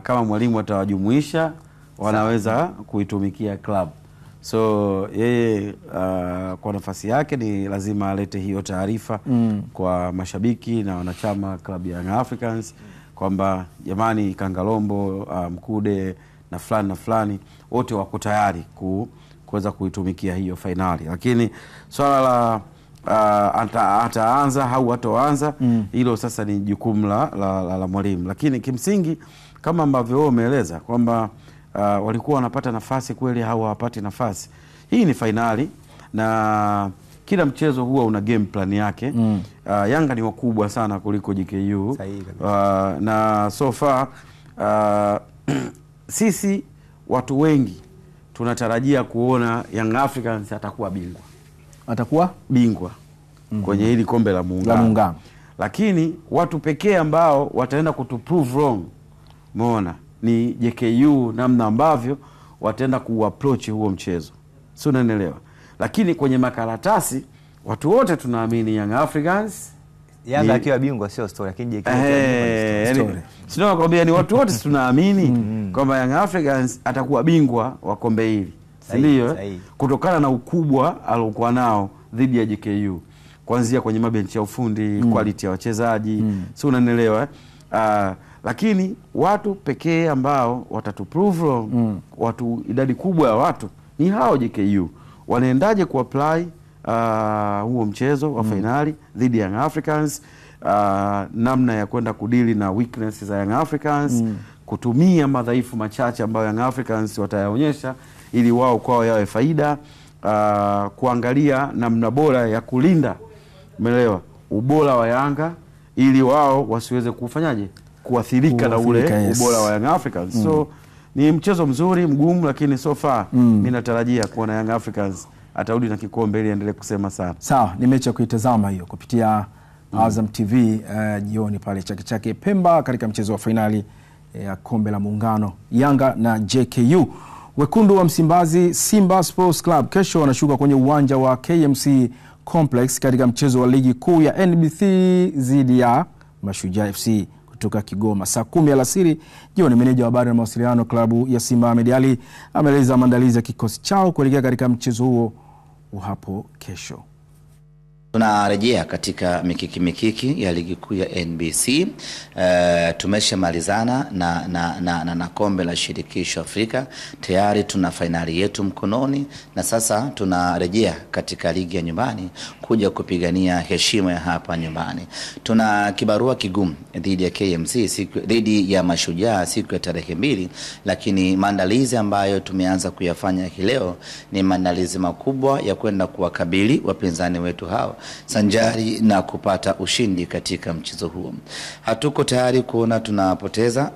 Kama mwalimu atawajumuisha wanaweza kuitumikia club. So yeye kwa nafasi yake ni lazima alete hiyo taarifa kwa mashabiki na wanachama klabu ya Young Africans kwamba jamani, Kangalombo, Mkude na fulani wote wako tayari kuweza kuitumikia hiyo finali. Lakini swala la ataanza au hatoanza, hilo sasa ni jukumu la mwalimu. Lakini kimsingi kama ambavyo wewe umeeleza kwamba walikuwa wanapata nafasi kweli au hawapati nafasi, hii ni finali na kila mchezo huwa una game plan yake. Yanga ni wakubwa sana kuliko JKU. Na so far sisi watu wengi tunatarajia kuona Young Africans atakuwa bingwa kwenye hili kombe la Muungano. Lakini watu pekee ambao wataenda kutuprove wrong, umeona, ni JKU, namna ambavyo wataenda kuapproach huo mchezo. Sio, unanielewa? Lakini kwenye makaratasi watu wote tunaamini Young Africans Yanga akiwa bingwa sio story, lakini JKU ni story. Sio, nakwambia ni watu wote tunaamini kwamba Young Africans atakuwa bingwa wa kombe hili. Ndio, kutokana na ukubwa alokuwa nao dhidi ya JKU, kuanzia kwenye mabenchi ya ufundi, quality ya wachezaji. Sio, unanielewa? Lakini watu pekee ambao watatuprove wrong, watu idadi kubwa ya watu ni hao JKU. Wanaendaje kuapply huo mchezo wa finali dhidi ya Young Africans, namna ya kwenda kudili na weaknesses za Young Africans, kutumia madhaifu machache ambayo Young Africans watayaonyesha ili wao kwao yawe faida, kuangalia namna bora ya kulinda, umeelewa, ubora wa Yanga ili wao wasiweze kufanyaje kuathirika na ule ubora wa Young Africans. So ni mchezo mzuri mgumu, lakini so far mimi natarajia kuona Young Africans atarudi na kikombe ili endelee kusema sana. Sawa, ni mechi ya kuitazama hiyo kupitia Azam TV jioni pale Chake Chake Pemba, katika mchezo wa finali ya kombe la Muungano, Yanga na JKU. Wekundu wa Msimbazi Simba Sports Club kesho wanashuka kwenye uwanja wa KMC Complex katika mchezo wa ligi kuu ya NBC dhidi ya Mashujaa FC kutoka Kigoma saa 10 alasiri jioni. Meneja wa habari na mawasiliano klabu ya Simba Ahmed Ali ameeleza maandalizi ya kikosi chao kuelekea katika mchezo huo hapo kesho. Tunarejea katika mikiki ya ligi kuu ya NBC. Tumeshamalizana na kombe la shirikisho Afrika. Tayari tuna finali yetu mkononi, na sasa tunarejea katika ligi ya nyumbani kuja kupigania heshima ya hapa nyumbani. Tuna kibarua kigumu dhidi ya KMC dhidi ya Mashujaa siku ya tarehe 2, lakini maandalizi ambayo tumeanza kuyafanya hii leo ni maandalizi makubwa ya kwenda kuwakabili wapinzani wetu hao sanjari na kupata ushindi katika mchezo huo. Hatuko tayari kuona tunapoteza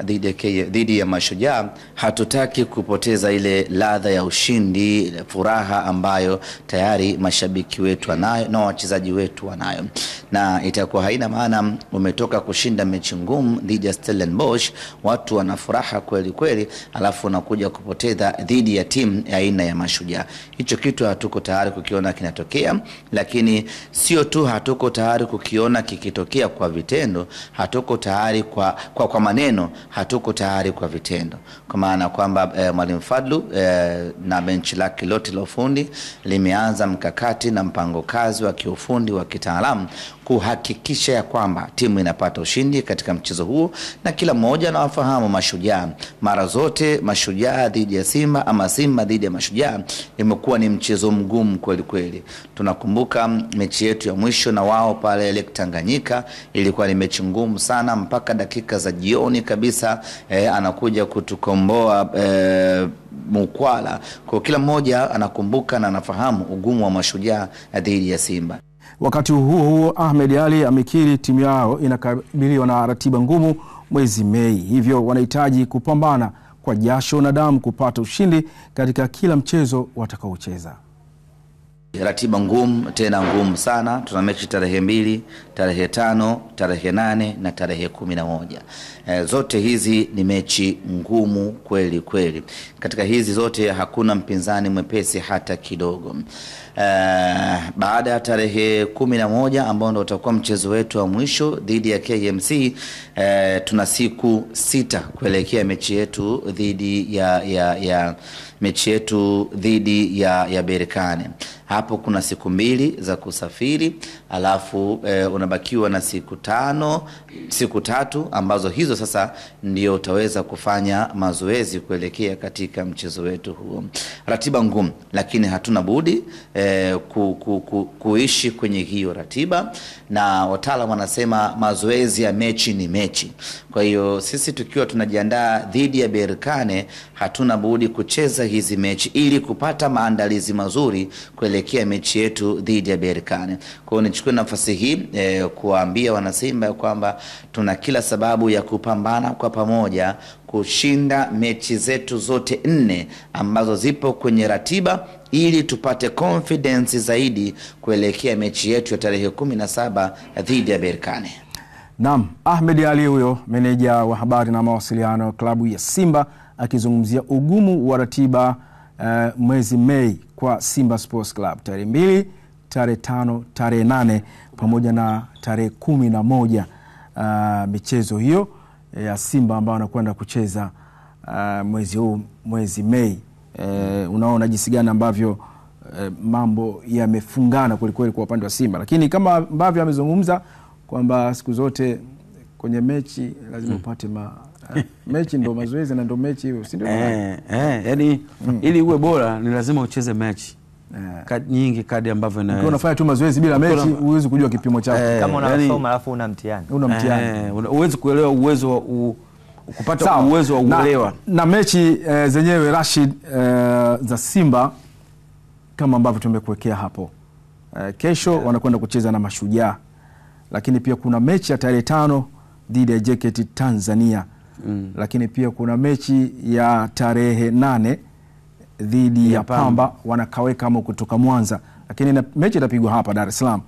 dhidi ya Mashujaa. Hatutaki kupoteza ile ladha ya ushindi, furaha ambayo tayari mashabiki wetu wanayo na wachezaji wetu wanayo. Na itakuwa haina maana umetoka kushinda mechi ngumu dhidi ya Stellenbosch, watu wana furaha kweli kweli, alafu unakuja kupoteza dhidi ya timu ya aina ya Mashujaa. Hicho kitu hatuko tayari kukiona kinatokea, lakini sio tu hatuko tayari kukiona kikitokea kwa vitendo, hatuko tayari kwa maneno, hatuko tayari kwa vitendo. Kwa maana kwamba Mwalimu Fadlu na benchi lake lote la ufundi limeanza mkakati na mpango kazi wa kiufundi wa kitaalamu kuhakikisha ya kwamba timu inapata ushindi katika mchezo huo, na kila mmoja anawafahamu Mashujaa. Mara zote Mashujaa dhidi ya Simba ama Simba dhidi ya Mashujaa imekuwa ni mchezo mgumu kweli kweli. Tunakumbuka mechi yetu ya mwisho na wao pale Lake Tanganyika ilikuwa ni mechi ngumu sana, mpaka dakika za jioni kabisa anakuja kutukomboa Mukwala. Kwa kila mmoja anakumbuka na anafahamu ugumu wa Mashujaa dhidi ya Simba. Wakati huo Ahmed Ali amekiri timu yao inakabiliwa na ratiba ngumu mwezi Mei, hivyo wanahitaji kupambana kwa jasho na damu kupata ushindi katika kila mchezo watakaocheza. Ratiba ngumu, tena ngumu sana. Tuna mechi tarehe 2, tarehe 5, tarehe 8 na tarehe 11. Zote hizi ni mechi ngumu kweli kweli. Katika hizi zote hakuna mpinzani mwepesi hata kidogo. Baada ya tarehe 11 ambao ndio utakuwa mchezo wetu wa mwisho dhidi ya KMC, tuna siku 6 kuelekea mechi yetu dhidi ya Berkane. Hapo kuna siku 2 za kusafiri, alafu unabakiwa na siku 3 ambazo hizo sasa ndio utaweza kufanya mazoezi kuelekea katika mchezo wetu huo. Ratiba ngumu, lakini hatuna budi kuishi kwenye hiyo ratiba, na wataalamu wanasema mazoezi ya mechi ni mechi. Kwa hiyo sisi tukiwa tunajiandaa dhidi ya Berkane hatuna budi kucheza hizi mechi ili kupata maandalizi mazuri kuelekea kuelekea mechi yetu dhidi ya Berkane. Kwa hiyo nichukue nafasi hii kuwaambia wanasimba kwamba tuna kila sababu ya kupambana kwa pamoja kushinda mechi zetu zote 4 ambazo zipo kwenye ratiba ili tupate confidence zaidi kuelekea mechi yetu ya tarehe 17 dhidi ya Berkane. Naam, Ahmed Ali huyo meneja wa habari na mawasiliano klabu ya Simba akizungumzia ugumu wa ratiba mwezi Mei kwa Simba Sports Club, tarehe 2, tarehe 5, tarehe 8 pamoja na tarehe 11, michezo hiyo ya Simba ambao wanakwenda kucheza mwezi huu, mwezi Mei. Unaona jinsi gani ambavyo mambo yamefungana kweli kwa upande wa Simba, lakini kama ambavyo amezungumza kwamba siku zote kwenye mechi lazima upate mechi ndo mazoezi na ndo mechi hiyo, si ndio? Yani ili uwe bora ni lazima ucheze mechi nyingi kadi ambavyo na ukiwa unafanya tu mazoezi bila mechi huwezi kujua kipimo chako. Kama unasoma alafu una mtihani huwezi kuelewa uwezo kupata uwezo wa uelewa na mechi zenyewe Rashid, za Simba kama ambavyo tumekuwekea hapo. Kesho wanakwenda kucheza na Mashujaa, lakini pia kuna mechi ya tarehe 5 dhidi ya JKT Tanzania. Lakini pia kuna mechi ya tarehe 8 dhidi ya Pamba wanakaweka ama kutoka Mwanza, lakini na mechi itapigwa hapa Dar es Salaam.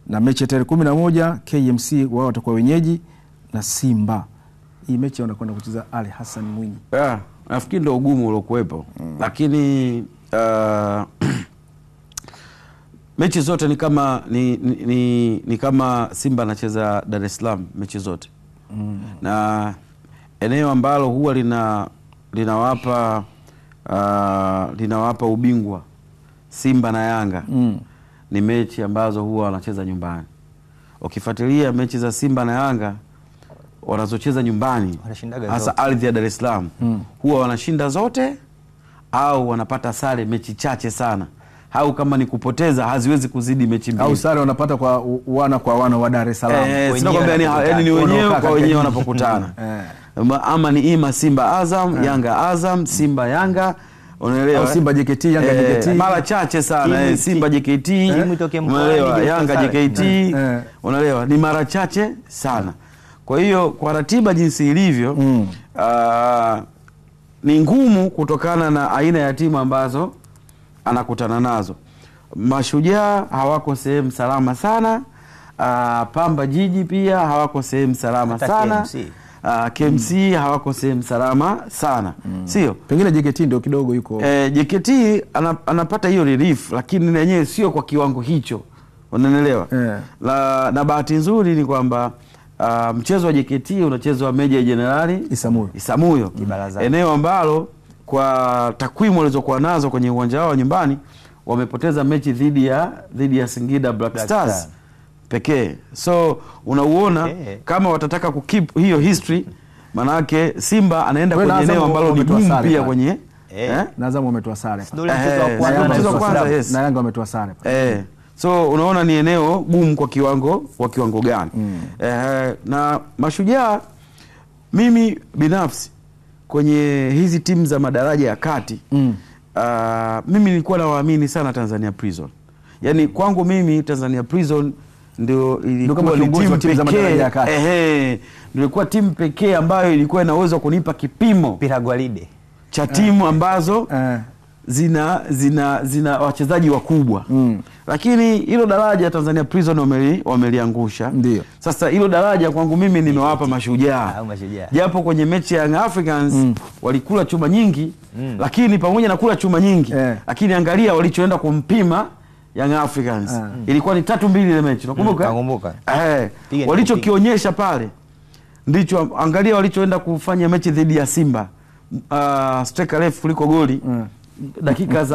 Na mechi ya tarehe 11 KMC wao watakuwa wenyeji na Simba. Hii mechi wanakwenda kucheza Ali Hassan Mwinyi. Nafikiri ndio ugumu uliokuwepo. Lakini mechi zote ni kama ni kama Simba anacheza Dar es Salaam mechi zote. Na eneo ambalo huwa linawapa ubingwa Simba na Yanga ni mechi ambazo huwa wanacheza nyumbani. Ukifuatilia mechi za Simba na Yanga wanazocheza nyumbani, hasa ardhi ya Dar es Salaam, huwa wanashinda zote au wanapata sare mechi chache sana, au kama ni kupoteza haziwezi kuzidi mechi 2, au sare wanapata kwa wana wa Dar es Salaam. Sinakwambia ni wenyewe kwa wenyewe wanapokutana. Ama ni ima Simba Azam, Yanga Azam, Simba Yanga, unaelewa? Au Simba JKT, Yanga JKT. Mara chache sana Simba JKT, unaelewa? Yanga JKT, unaelewa? Ni mara chache sana. Kwa hiyo kwa ratiba jinsi ilivyo, ni ngumu kutokana na aina ya timu ambazo anakutana nazo. Mashujaa hawako sehemu salama sana. Pamba Jiji pia hawako sehemu salama sana. KMC hawako sehemu salama sana. Sio? Pengine JKT ndio kidogo yuko. JKT anapata hiyo relief, lakini yenyewe sio kwa kiwango hicho. Unanielewa? Na bahati nzuri ni kwamba mchezo wa JKT unachezwa Meja Jenerali Isamuyo. Eneo ambalo kwa takwimu walizokuwa nazo kwenye uwanja wao nyumbani wamepoteza mechi dhidi ya Singida Black Stars pekee. So unauona kama watataka kukeep hiyo history, manake Simba anaenda kwenye eneo ambalo ni gumu pia kwenye na Azam wametoa sare. Mchezo wa kwanza na Yanga wametoa sare. So unaona ni eneo gumu kwa kiwango gani. Na Mashujaa, mimi binafsi kwenye hizi timu za madaraja ya kati, mimi nilikuwa nawaamini sana Tanzania Prison. Yani kwangu mimi Tanzania Prison ndio ilikuwa timu za madaraja ya kati. Nilikuwa timu pekee ambayo ilikuwa inaweza kunipa kipimo Piragwalide cha timu ambazo zina wachezaji wakubwa. Lakini hilo daraja Tanzania Prison wameliangusha. Ndio. Sasa hilo daraja kwangu mimi nimewapa Mashujaa. Japo kwenye mechi ya Young Africans walikula chuma nyingi, lakini pamoja na kula chuma nyingi, lakini angalia walichoenda kumpima Young Africans. Ilikuwa ni 3-2 ile mechi. Unakumbuka? Walichokionyesha pale ndicho, angalia walichoenda kufanya mechi dhidi ya Simba. Striker refu kuliko goli. Dakika ya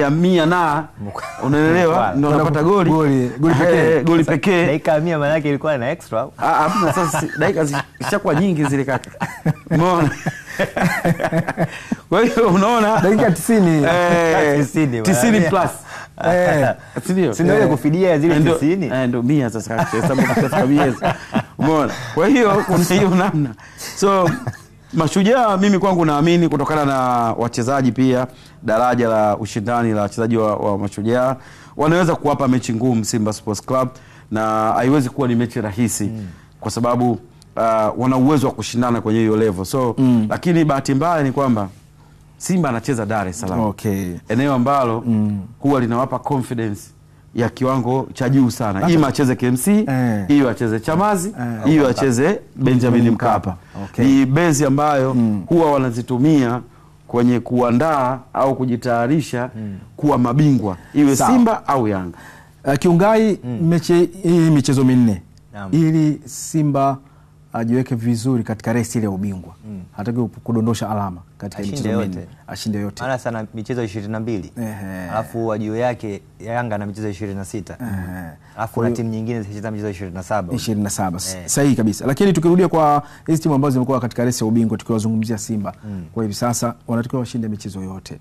100 na unaelewa ndio unapata goli pekee. Dakika 100 maana yake ilikuwa na extra. Sasa dakika zishakuwa nyingi zile kaka. Umeona? Kwa hiyo unaona dakika 90 plus. Sio ile kufidia zile 90. Ndio 100 sasa hesabu kwa miezi. Umeona? Kwa hiyo kuna hiyo namna. So Mashujaa mimi kwangu naamini kutokana na wachezaji pia daraja la ushindani la wachezaji wa Mashujaa wanaweza kuwapa mechi ngumu Simba Sports Club, na haiwezi kuwa ni mechi rahisi kwa sababu wana uwezo wa kushindana kwenye hiyo level. So lakini bahati mbaya ni kwamba Simba anacheza Dar es Salaam. Eneo ambalo huwa linawapa confidence ya kiwango cha juu sana. Ima acheze KMC, hiyo acheze Chamazi, hiyo acheze Benjamin Mkapa. Ni base ambayo huwa wanazitumia kwenye kuandaa au kujitayarisha kuwa mabingwa, iwe Simba au Yanga. Kiungai, michezo minne ili Simba ajiweke vizuri katika resi ile ya ubingwa. Hataki kudondosha alama katika michezo minne. Ashinde yote. Ana sana michezo 22. Alafu ajio yake Yanga na michezo 26. Alafu na timu nyingine zicheza michezo 27. Sahihi kabisa. Lakini tukirudia kwa hizi timu ambazo zimekuwa katika resi ya ubingwa, tukiwazungumzia Simba, kwa hivi sasa wanatakiwa washinde michezo yote.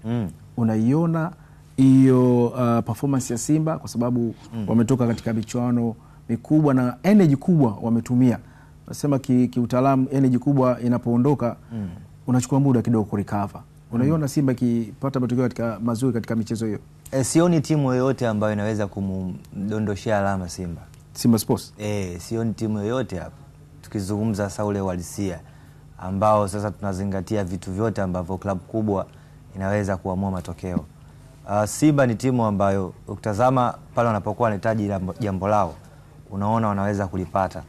Unaiona hiyo performance ya Simba kwa sababu wametoka katika michuano mikubwa na energy kubwa wametumia. Nasema kiutaalamu energy kubwa inapoondoka unachukua muda kidogo kurecover. Unaiona Simba ikipata matokeo katika mazuri katika michezo hiyo? Sioni timu yoyote ambayo inaweza kumdondoshia alama Simba Sports. Sioni timu yoyote hapa. Tukizungumza sasa ule uhalisia ambao sasa tunazingatia vitu vyote ambavyo klabu kubwa inaweza kuamua matokeo. Simba ni timu ambayo ukitazama pale wanapokuwa wanahitaji jambo lao, unaona wanaweza kulipata.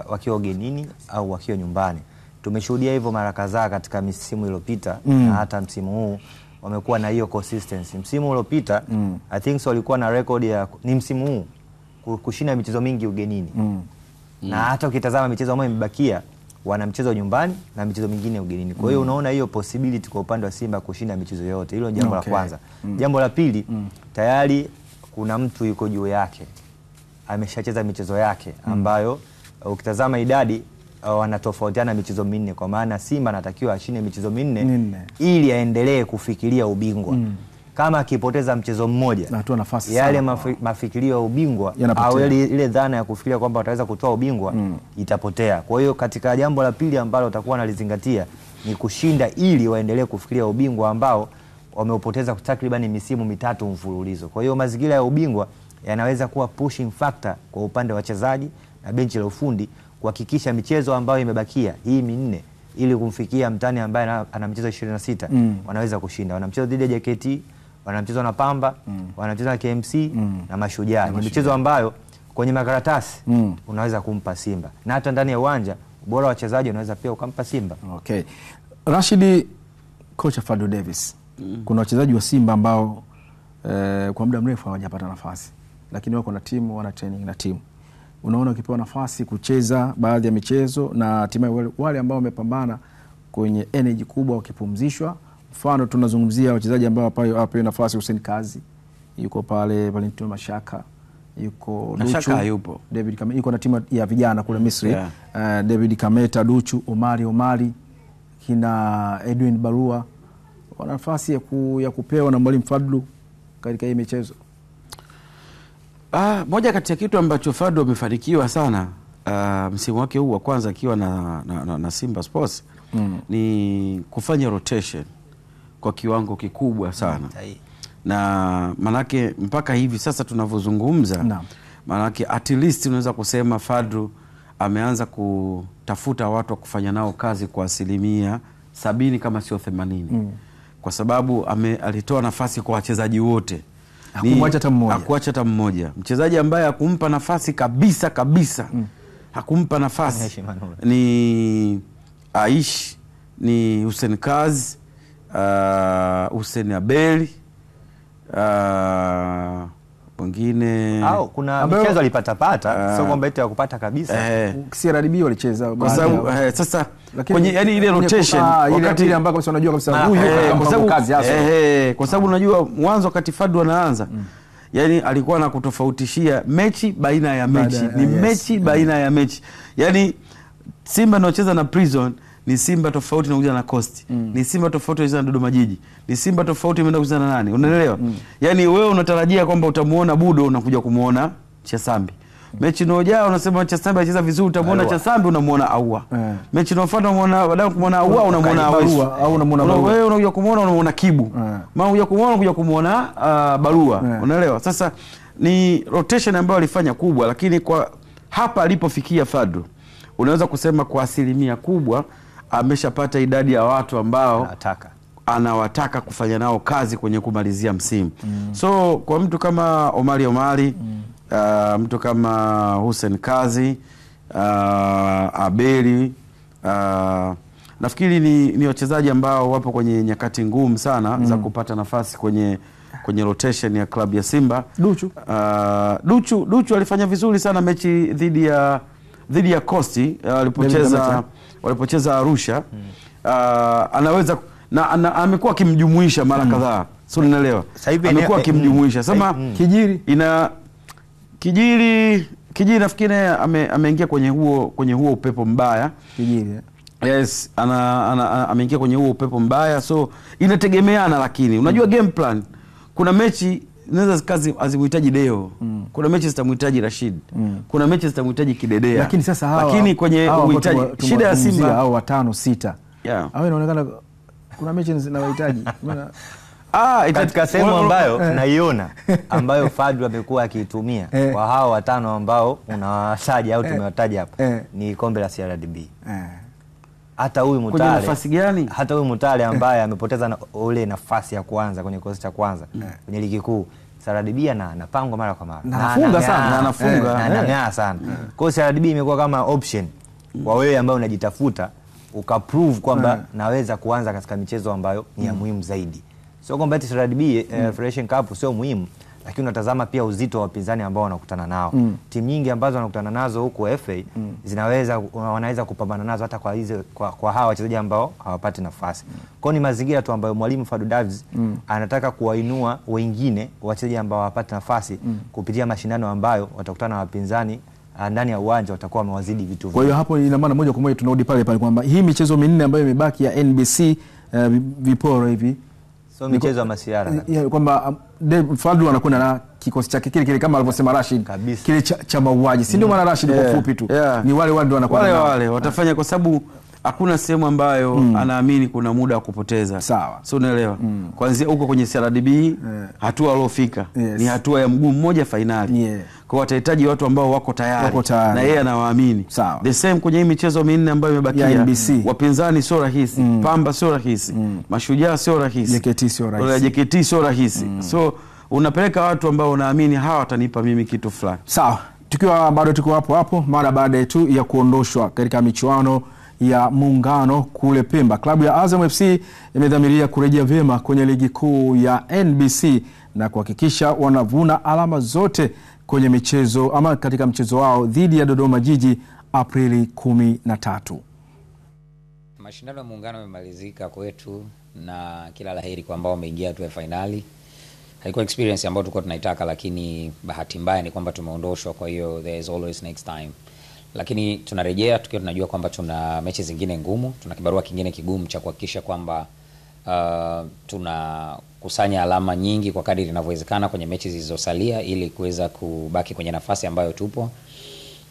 Wakiwa ugenini au wakiwa nyumbani. Tumeshuhudia hivyo mara kadhaa katika misimu iliyopita na hata msimu huu wamekuwa na hiyo consistency. Msimu uliopita I think so walikuwa na record ya ni msimu huu kushinda michezo mingi ugenini. Na hata ukitazama michezo ambayo imebakia wana mchezo nyumbani na michezo mingine ugenini. Kwa hiyo unaona hiyo possibility kwa upande wa Simba kushinda michezo yote. Hilo ni jambo la kwanza. Jambo la pili, tayari kuna mtu yuko juu yake. Ameshacheza michezo yake ambayo ukitazama idadi wanatofautiana michezo minne, kwa maana Simba anatakiwa ashinde michezo minne ili aendelee kufikiria ubingwa. Kama akipoteza mchezo mmoja yale mafikirio ya ubingwa au ile dhana ya kufikiria kwamba wataweza kutoa ubingwa itapotea. Kwa hiyo katika jambo la pili ambalo utakuwa analizingatia ni kushinda ili waendelee kufikiria ubingwa ambao wameupoteza takriban misimu 3 mfululizo. Kwa hiyo mazingira ya ubingwa yanaweza kuwa pushing factor kwa upande wa wachezaji na benchi la ufundi kuhakikisha michezo ambayo imebakia hii minne ili kumfikia mtani ambaye ana michezo 26 wanaweza kushinda. Wana mchezo dhidi ya JKT, wana mchezo na Pamba, wana mchezo na KMC na Mashujaa. Ni michezo ambayo kwenye makaratasi unaweza kumpa Simba. Na hata ndani ya uwanja ubora wa wachezaji unaweza pia ukampa Simba. Rashidi, kocha Fadlu Davis. Kuna wachezaji wa Simba ambao kwa muda mrefu hawajapata nafasi, lakini wako na timu, wana training na timu. Unaona ukipewa nafasi kucheza baadhi ya michezo na hatimaye wale ambao wamepambana kwenye energy kubwa wakipumzishwa. Mfano tunazungumzia wachezaji ambao wapewe nafasi. Hussein Kazi yuko pale, Valentino Mashaka yuko, Mashaka yupo, David Kameta yuko na timu ya vijana kule Misri. David Kameta, Duchu, Omari, kina Edwin Barua wana nafasi ya kupewa na Mwalimu Fadlu katika hii michezo. Moja kati ya kitu ambacho Fadlu amefanikiwa sana msimu wake huu wa kwanza akiwa na Simba Sports ni kufanya rotation kwa kiwango kikubwa sana. Na manake mpaka hivi sasa tunavyozungumza, manake at least unaweza kusema Fadlu ameanza kutafuta watu wa kufanya nao kazi kwa 70% kama sio 80. Kwa sababu alitoa nafasi kwa wachezaji wote. Hakuacha hata mmoja. Mchezaji ambaye hakumpa nafasi kabisa hakumpa nafasi ni Aish, ni Hussein Kazi, Hussein Abeli, wengine kuna michezo alipata sio kwamba eti hakupata kabisa. CRDB walicheza kwa sababu sasa kwenye yani ile rotation wakati ile ambako unajua kabisa huyu kwa kazi hasa kwa sababu unajua mwanzo wakati Fadlu anaanza yani alikuwa anakutofautishia mechi baina ya mechi, ni mechi baina ya mechi. Yani Simba anaocheza na Prison ni Simba tofauti na kucheza na Coast. Ni Simba tofauti na Dodoma Jiji. Ni Simba tofauti imeenda kucheza na nani? Unaelewa? Yani wewe unatarajia kwamba utamuona Budo unakuja kumuona Chesambi. Mechi inayojaa unasema Chasambi anacheza vizuri, utamuona Chasambi unamuona Aua. Mechi inayofuata unamuona baada kumuona Aua unamuona Awesu au unamuona Barua. Wewe unakuja kumuona unamuona Kibu. Maana unakuja kumuona Barua. Unaelewa? Sasa ni rotation ambayo alifanya kubwa, lakini kwa hapa alipofikia Fadlu unaweza kusema kwa asilimia kubwa ameshapata idadi ya watu ambao anawataka kufanya nao kazi kwenye kumalizia msimu. So kwa mtu kama Omari mtu kama Hussein Kazi, Abeli, nafikiri ni wachezaji ambao wapo kwenye nyakati ngumu sana za kupata nafasi kwenye rotation ya klabu ya Simba. Duchu alifanya vizuri sana mechi dhidi ya Costi walipocheza Arusha. Anaweza na amekuwa akimjumuisha mara kadhaa. So unaelewa? Amekuwa akimjumuisha. Sema Kijiri nafikiri ameingia kwenye huo upepo mbaya. Kijiri. Yes, ameingia kwenye huo upepo mbaya. So inategemeana, lakini unajua game plan. Kuna mechi zinaweza kazi azimuhitaji Deo. Kuna mechi zitamhitaji Rashid. Kuna mechi zitamhitaji Kidedea. Lakini sasa kwenye uhitaji shida ya Simba au 5 6. Hao inaonekana kuna mechi zinawahitaji. Katika sehemu ambayo naiona ambayo Fadlu amekuwa akiitumia kwa hao watano ambao unawataja au tumewataja hapa ni kombe la CRDB. Hata huyu Mutale, kwenye nafasi gani? Hata huyu Mutale ambaye amepoteza ule nafasi ya kwanza kwenye kikosi cha kwanza kwenye ligi kuu, CRDB anapangwa mara kwa mara. Anafunga sana, anafunga. Anang'aa sana. Kwa hiyo CRDB imekuwa kama option kwa wewe ambaye unajitafuta ukaprove kwamba naweza kuanza katika michezo ambayo ni ya muhimu zaidi. Sio kwamba eti CRDB Federation Cup sio muhimu, lakini unatazama pia uzito wa wapinzani ambao wanakutana nao. Timu nyingi ambazo wanakutana nazo huko FA wanaweza kupambana nazo hata kwa hawa wachezaji ambao hawapati nafasi. Kwa ni mazingira tu ambayo mwalimu Fadlu Davids anataka kuwainua wengine wachezaji ambao hawapati nafasi kupitia mashindano ambayo watakutana na wapinzani ndani ya uwanja watakuwa wamewazidi vitu. Kwa hiyo hapo ina maana moja kwa moja tunarudi pale kwamba hii michezo minne ambayo imebaki ya NBC viporo hivi so michezo ya masiara kwamba Fadlu anakwenda na kikosi chake kile kama alivyosema Rashid kile cha mauaji, si ndio? Maana Rashid kwa fupi tu ni wale ndio wanakwenda watafanya kwa sababu hakuna sehemu ambayo anaamini kuna muda wa kupoteza. Sawa. So unaelewa? Kwanza huko kwenye CRDB hatua alofika ni hatua ya mguu mmoja finali. Kwa watahitaji watu ambao wako tayari. Na yeye anawaamini. The same kwenye hii michezo minne ambayo imebakia. Wapinzani sio rahisi, Pamba sio rahisi, Mashujaa sio rahisi, JKT sio rahisi. So unapeleka watu ambao unaamini hawa watanipa mimi kitu fulani. Sawa. Tukiwa bado tuko hapo mara baada tu ya kuondoshwa katika michuano ya Muungano kule Pemba, klabu ya Azam FC imedhamiria kurejea vyema kwenye ligi kuu ya NBC na kuhakikisha wanavuna alama zote kwenye michezo ama katika mchezo wao dhidi ya Dodoma Jiji Aprili 13. Mashindano ya Muungano yamemalizika kwetu na kila laheri kwa ambao wameingia hatua ya finali. Haikuwa experience ambayo tulikuwa tunaitaka, lakini bahati mbaya ni kwamba tumeondoshwa, kwa hiyo there is always next time. Lakini tunarejea tukiwa tunajua kwamba tuna mechi zingine ngumu, tuna kibarua kingine kigumu cha kuhakikisha kwamba tunakusanya alama nyingi kwa kadri inavyowezekana kwenye mechi zilizosalia ili kuweza kubaki kwenye nafasi ambayo tupo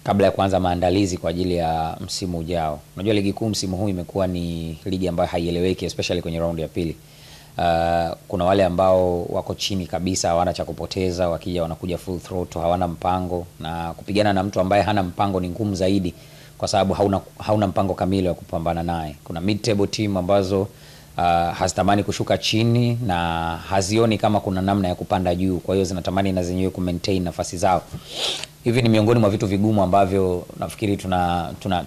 kabla ya kuanza maandalizi kwa ajili ya msimu ujao. Unajua ligi kuu msimu huu imekuwa ni ligi ambayo haieleweki, especially kwenye round ya pili. Kuna wale ambao wako chini kabisa, hawana cha kupoteza, wakija wanakuja full throttle, hawana mpango, na kupigana na mtu ambaye hana mpango ni ngumu zaidi kwa sababu hauna mpango kamili wa kupambana naye. Kuna mid table team ambazo hazitamani kushuka chini na hazioni kama kuna namna ya kupanda juu, kwa hiyo zinatamani na zenyewe ku maintain nafasi zao. Hivi ni miongoni mwa vitu vigumu ambavyo nafikiri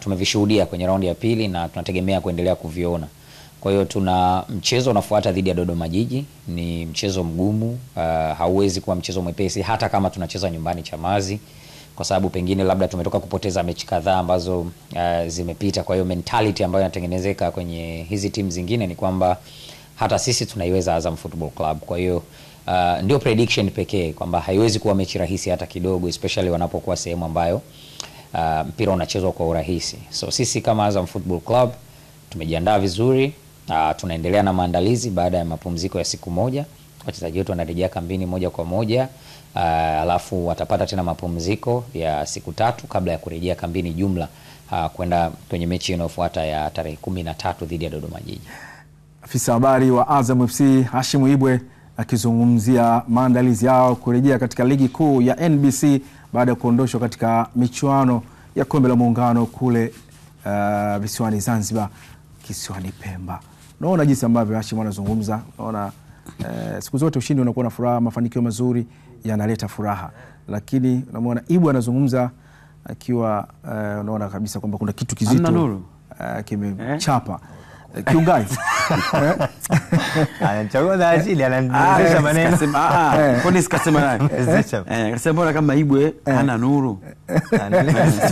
tumevishuhudia kwenye raundi ya pili na tunategemea kuendelea kuviona. Kwa hiyo tuna mchezo unafuata dhidi ya Dodoma Jiji, ni mchezo mgumu, hauwezi kuwa mchezo mwepesi hata kama tunacheza nyumbani Chamazi, kwa sababu pengine labda tumetoka kupoteza mechi kadhaa ambazo zimepita. Kwa hiyo mentality ambayo inatengenezeka kwenye hizi timu zingine ni kwamba hata sisi tunaiweza Azam Football Club. Kwa hiyo ndio prediction pekee kwamba haiwezi kuwa mechi rahisi hata kidogo, especially wanapokuwa sehemu ambayo mpira unachezwa kwa urahisi. So sisi kama Azam Football Club tumejiandaa vizuri, tunaendelea na maandalizi baada ya mapumziko ya siku moja wachezaji wetu wanarejea kambini moja kwa moja, alafu watapata tena mapumziko ya siku 3 kabla ya kurejea kambini jumla kwenda kwenye mechi inayofuata ya tarehe 13 dhidi ya Dodoma Jiji. Afisa habari wa Azam FC Hashim Ibwe akizungumzia maandalizi yao kurejea katika ligi kuu ya NBC baada ya kuondoshwa katika michuano ya kombe la muungano kule visiwani Zanzibar, kisiwani Pemba. Naona jinsi ambavyo Hashim anazungumza, naona siku zote ushindi unakuwa na furaha, mafanikio mazuri yanaleta furaha, lakini unamwona Ibwe anazungumza akiwa unaona kabisa kwamba kuna kitu kizito kimechapa kiungai. Anachagua na asili, ananiwezesha maneno. Kwani sikasema nani? Kasema kama Ibwe hana nuru.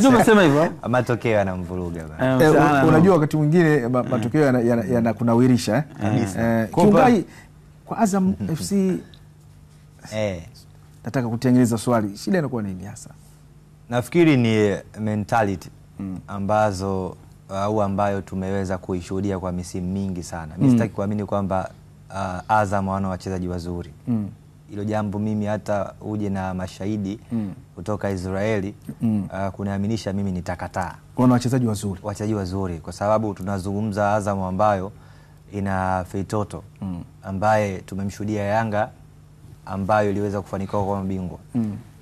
Sio unasema hivyo? Matokeo yanamvuruga bana. Unajua wakati mwingine matokeo yanakunawirisha kiungai kwa Azam FC. Nataka kutengeneza swali, shida inakuwa nini hasa? Nafikiri ni mentality ambazo au ambayo tumeweza kuishuhudia kwa misimu mingi sana. Mimi sitaki kuamini kwamba Azam wana wachezaji wazuri. Hilo jambo mimi hata uje na mashahidi kutoka Israeli kuniaminisha mimi nitakataa. Wana wachezaji wazuri. Wachezaji wazuri kwa sababu tunazungumza Azam ambayo ina Feitoto ambaye tumemshuhudia Yanga ambayo iliweza kufanikiwa kwa mabingwa.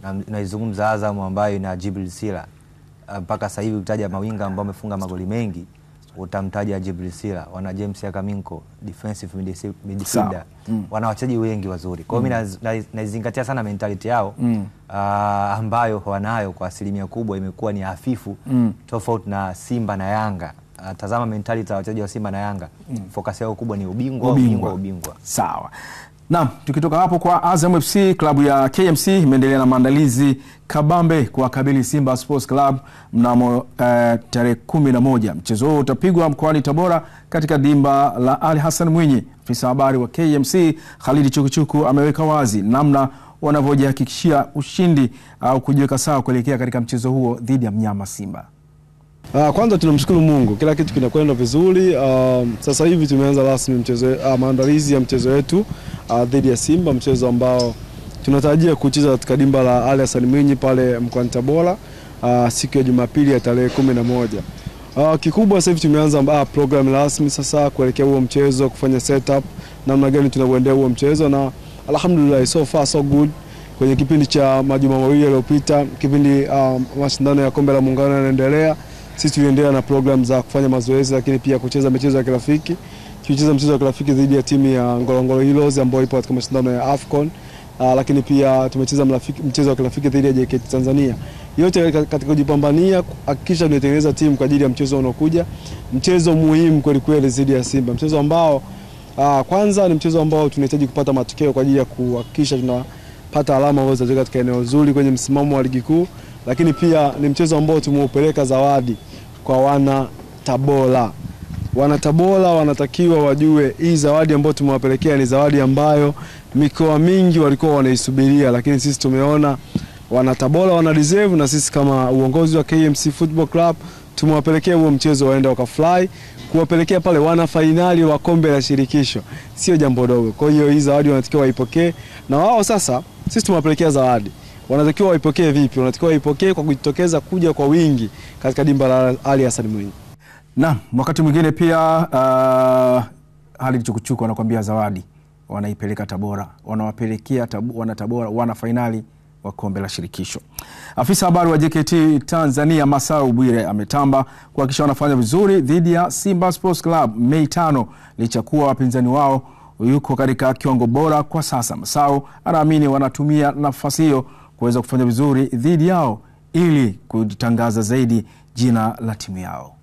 Na naizungumza Azam ambayo ina Jibril Sila. Mpaka sasa hivi utaja mawinga ambao wamefunga magoli mengi, utamtaja Jibril Sila, wana James Yakaminko, defensive midfielder. Wana wachezaji wengi wazuri. Kwa hiyo mimi naizingatia sana mentality yao ambayo wanayo kwa asilimia kubwa imekuwa ni hafifu tofauti na Simba na Yanga. Tazama mentality ya wachezaji wa Simba na Yanga. Focus yao kubwa ni ubingwa. Sawa. Naam, tukitoka hapo kwa Azam FC, klabu ya KMC imeendelea na maandalizi kabambe kuwakabili Simba Sports Club mnamo tarehe 11. Mchezo huo utapigwa mkoani Tabora katika dimba la Ali Hassan Mwinyi. Afisa habari wa KMC Khalid Chukuchuku ameweka wazi namna wanavyojihakikishia ushindi au kujiweka sawa kuelekea katika mchezo huo dhidi ya mnyama Simba. Kwanza tunamshukuru Mungu, kila kitu kinakwenda vizuri. Sasa hivi tumeanza rasmi maandalizi ya mchezo wetu dhidi ya Simba, mchezo ambao tunatarajia kucheza katika dimba la Ali Hassan Mwinyi pale mkoani Tabora siku ya Jumapili ya tarehe 11. Kikubwa sasa hivi tumeanza program rasmi sasa kuelekea huo mchezo, kufanya setup namna gani tunauendea huo mchezo, na alhamdulillah so far so good. Kwenye kipindi cha majuma mawili yaliyopita, kipindi mashindano ya kombe la muungano yanaendelea, sisi tuliendelea na program za kufanya mazoezi, lakini pia kucheza michezo ya kirafiki. Tulicheza mchezo wa kirafiki dhidi ya timu ya Ngorongoro Heroes ambayo ipo katika mashindano ya AFCON, lakini pia tumecheza mchezo wa kirafiki dhidi ya JKT Tanzania. Yote katika kujipambania hakikisha tunatengeneza timu kwa ajili ya mchezo unaokuja, mchezo muhimu kweli kweli dhidi ya Simba, mchezo ambao kwanza ni mchezo ambao tunahitaji kupata matokeo kwa ajili ya kuhakikisha tunapata alama ambazo zitatoka katika eneo zuri kwenye msimamo wa ligi kuu, lakini pia ni mchezo ambao tumeupeleka zawadi kwa wana Tabora. Wana Tabora wanatakiwa wajue hii zawadi ambayo tumewapelekea ni zawadi ambayo mikoa mingi walikuwa wanaisubiria, lakini sisi tumeona wana Tabora wana deserve, na sisi kama uongozi wa KMC Football Club tumewapelekea huo mchezo waende wakafly, kuwapelekea pale wana finali wa kombe la shirikisho. Sio jambo dogo. Kwa hiyo hii zawadi wanatakiwa waipokee, na wao sasa sisi tumewapelekea zawadi. Wanatakiwa waipokee vipi? Wanatakiwa waipokee kwa kujitokeza kuja kwa wingi katika dimba la Ali Hassan Mwinyi. Na wakati mwingine pia Khalid Chukuchuku anakuambia zawadi wanaipeleka Tabora, wanawapelekea wana Tabora wana finali wa kombe la shirikisho. Afisa habari wa JKT Tanzania Masau Bwire ametamba kuhakikisha wanafanya vizuri dhidi ya Simba Sports Club Mei 5 licha kuwa wapinzani wao yuko katika kiwango bora kwa sasa. Masau anaamini wanatumia nafasi hiyo kuweza kufanya vizuri dhidi yao ili kujitangaza zaidi jina la timu yao.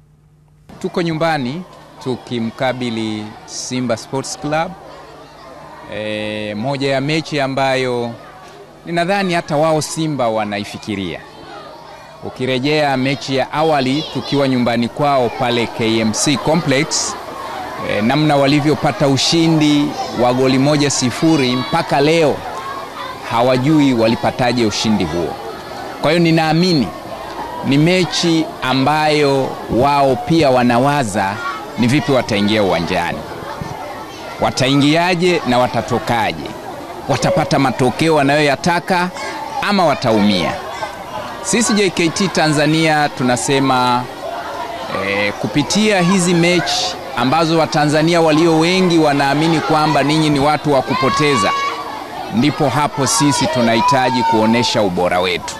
Tuko nyumbani tukimkabili Simba Sports Club. Moja ya mechi ambayo ninadhani hata wao Simba wanaifikiria. Ukirejea mechi ya awali tukiwa nyumbani kwao pale KMC Complex, namna walivyopata ushindi wa goli 1-0 mpaka leo hawajui walipataje ushindi huo. Kwa hiyo ninaamini ni mechi ambayo wao pia wanawaza ni vipi wataingia uwanjani, wataingiaje na watatokaje. watapata matokeo wanayoyataka ama wataumia. Sisi JKT Tanzania tunasema kupitia hizi mechi ambazo Watanzania walio wengi wanaamini kwamba ninyi ni watu wa kupoteza, ndipo hapo sisi tunahitaji kuonesha ubora wetu.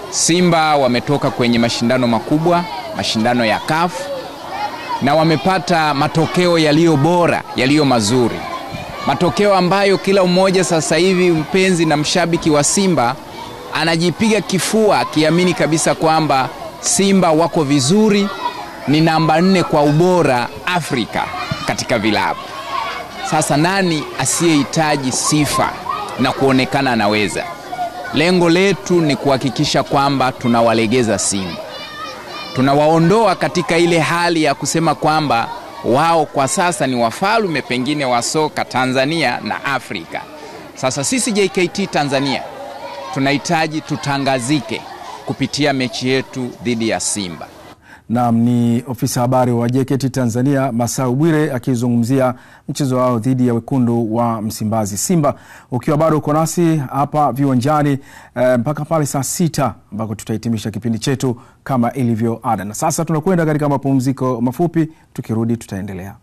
Simba wametoka kwenye mashindano makubwa, mashindano ya CAF, na wamepata matokeo yaliyo bora, yaliyo mazuri. Matokeo ambayo kila mmoja sasa hivi mpenzi na mshabiki wa Simba anajipiga kifua akiamini kabisa kwamba Simba wako vizuri, ni namba 4 kwa ubora Afrika katika vilabu. Sasa nani asiyehitaji sifa na kuonekana anaweza? Lengo letu ni kuhakikisha kwamba tunawalegeza Simba. Tunawaondoa katika ile hali ya kusema kwamba wao kwa sasa ni wafalme pengine wa soka Tanzania na Afrika. Sasa sisi JKT Tanzania tunahitaji tutangazike kupitia mechi yetu dhidi ya Simba. Naam, ni ofisa habari wa JKT Tanzania Masau Bwire akizungumzia mchezo wao dhidi ya wekundu wa Msimbazi Simba. Ukiwa bado uko nasi hapa viwanjani mpaka pale saa 6 ambako tutahitimisha kipindi chetu kama ilivyo ada. Na sasa tunakwenda katika mapumziko mafupi, tukirudi tutaendelea.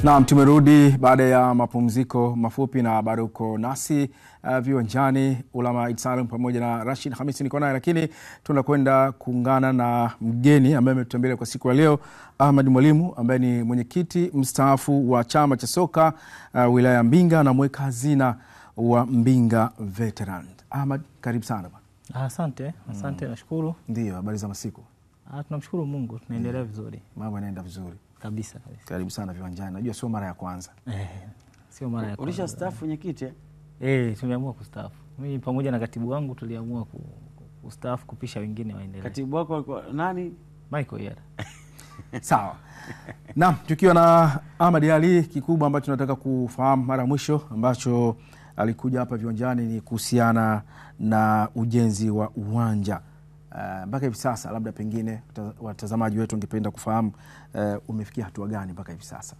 Naam, tumerudi baada ya mapumziko mafupi na bado uko nasi viwanjani. Ulama Idsalum pamoja na Rashid Hamisi niko naye, lakini tunakwenda kuungana na mgeni ambaye ametutembelea kwa siku ya leo, Ahmad Mwalimu ambaye ni mwenyekiti mstaafu wa chama cha soka wilaya Mbinga na mweka hazina wa Mbinga Veteran. Ahmad, karibu sana bwana. Asante nashukuru. Ndio, habari za masiku? Tunamshukuru Mungu, tunaendelea vizuri. Mambo yanaenda vizuri. Kabisa. Karibu sana viwanjani. Najua sio mara ya kwanza. Sio mara ya kwanza. Ulisha staafu mwenyekiti? Tuliamua kustaafu. Mimi pamoja na katibu wangu tuliamua kustaafu kupisha wengine waendelee. Katibu wako alikuwa nani? Michael Yara. Sawa. Naam, tukiwa na Ahmad Ali, kikubwa ambacho tunataka kufahamu mara mwisho ambacho alikuja hapa viwanjani ni kuhusiana na ujenzi wa uwanja. Mpaka hivi sasa labda pengine watazamaji wetu wangependa kufahamu umefikia hatua gani mpaka hivi sasa?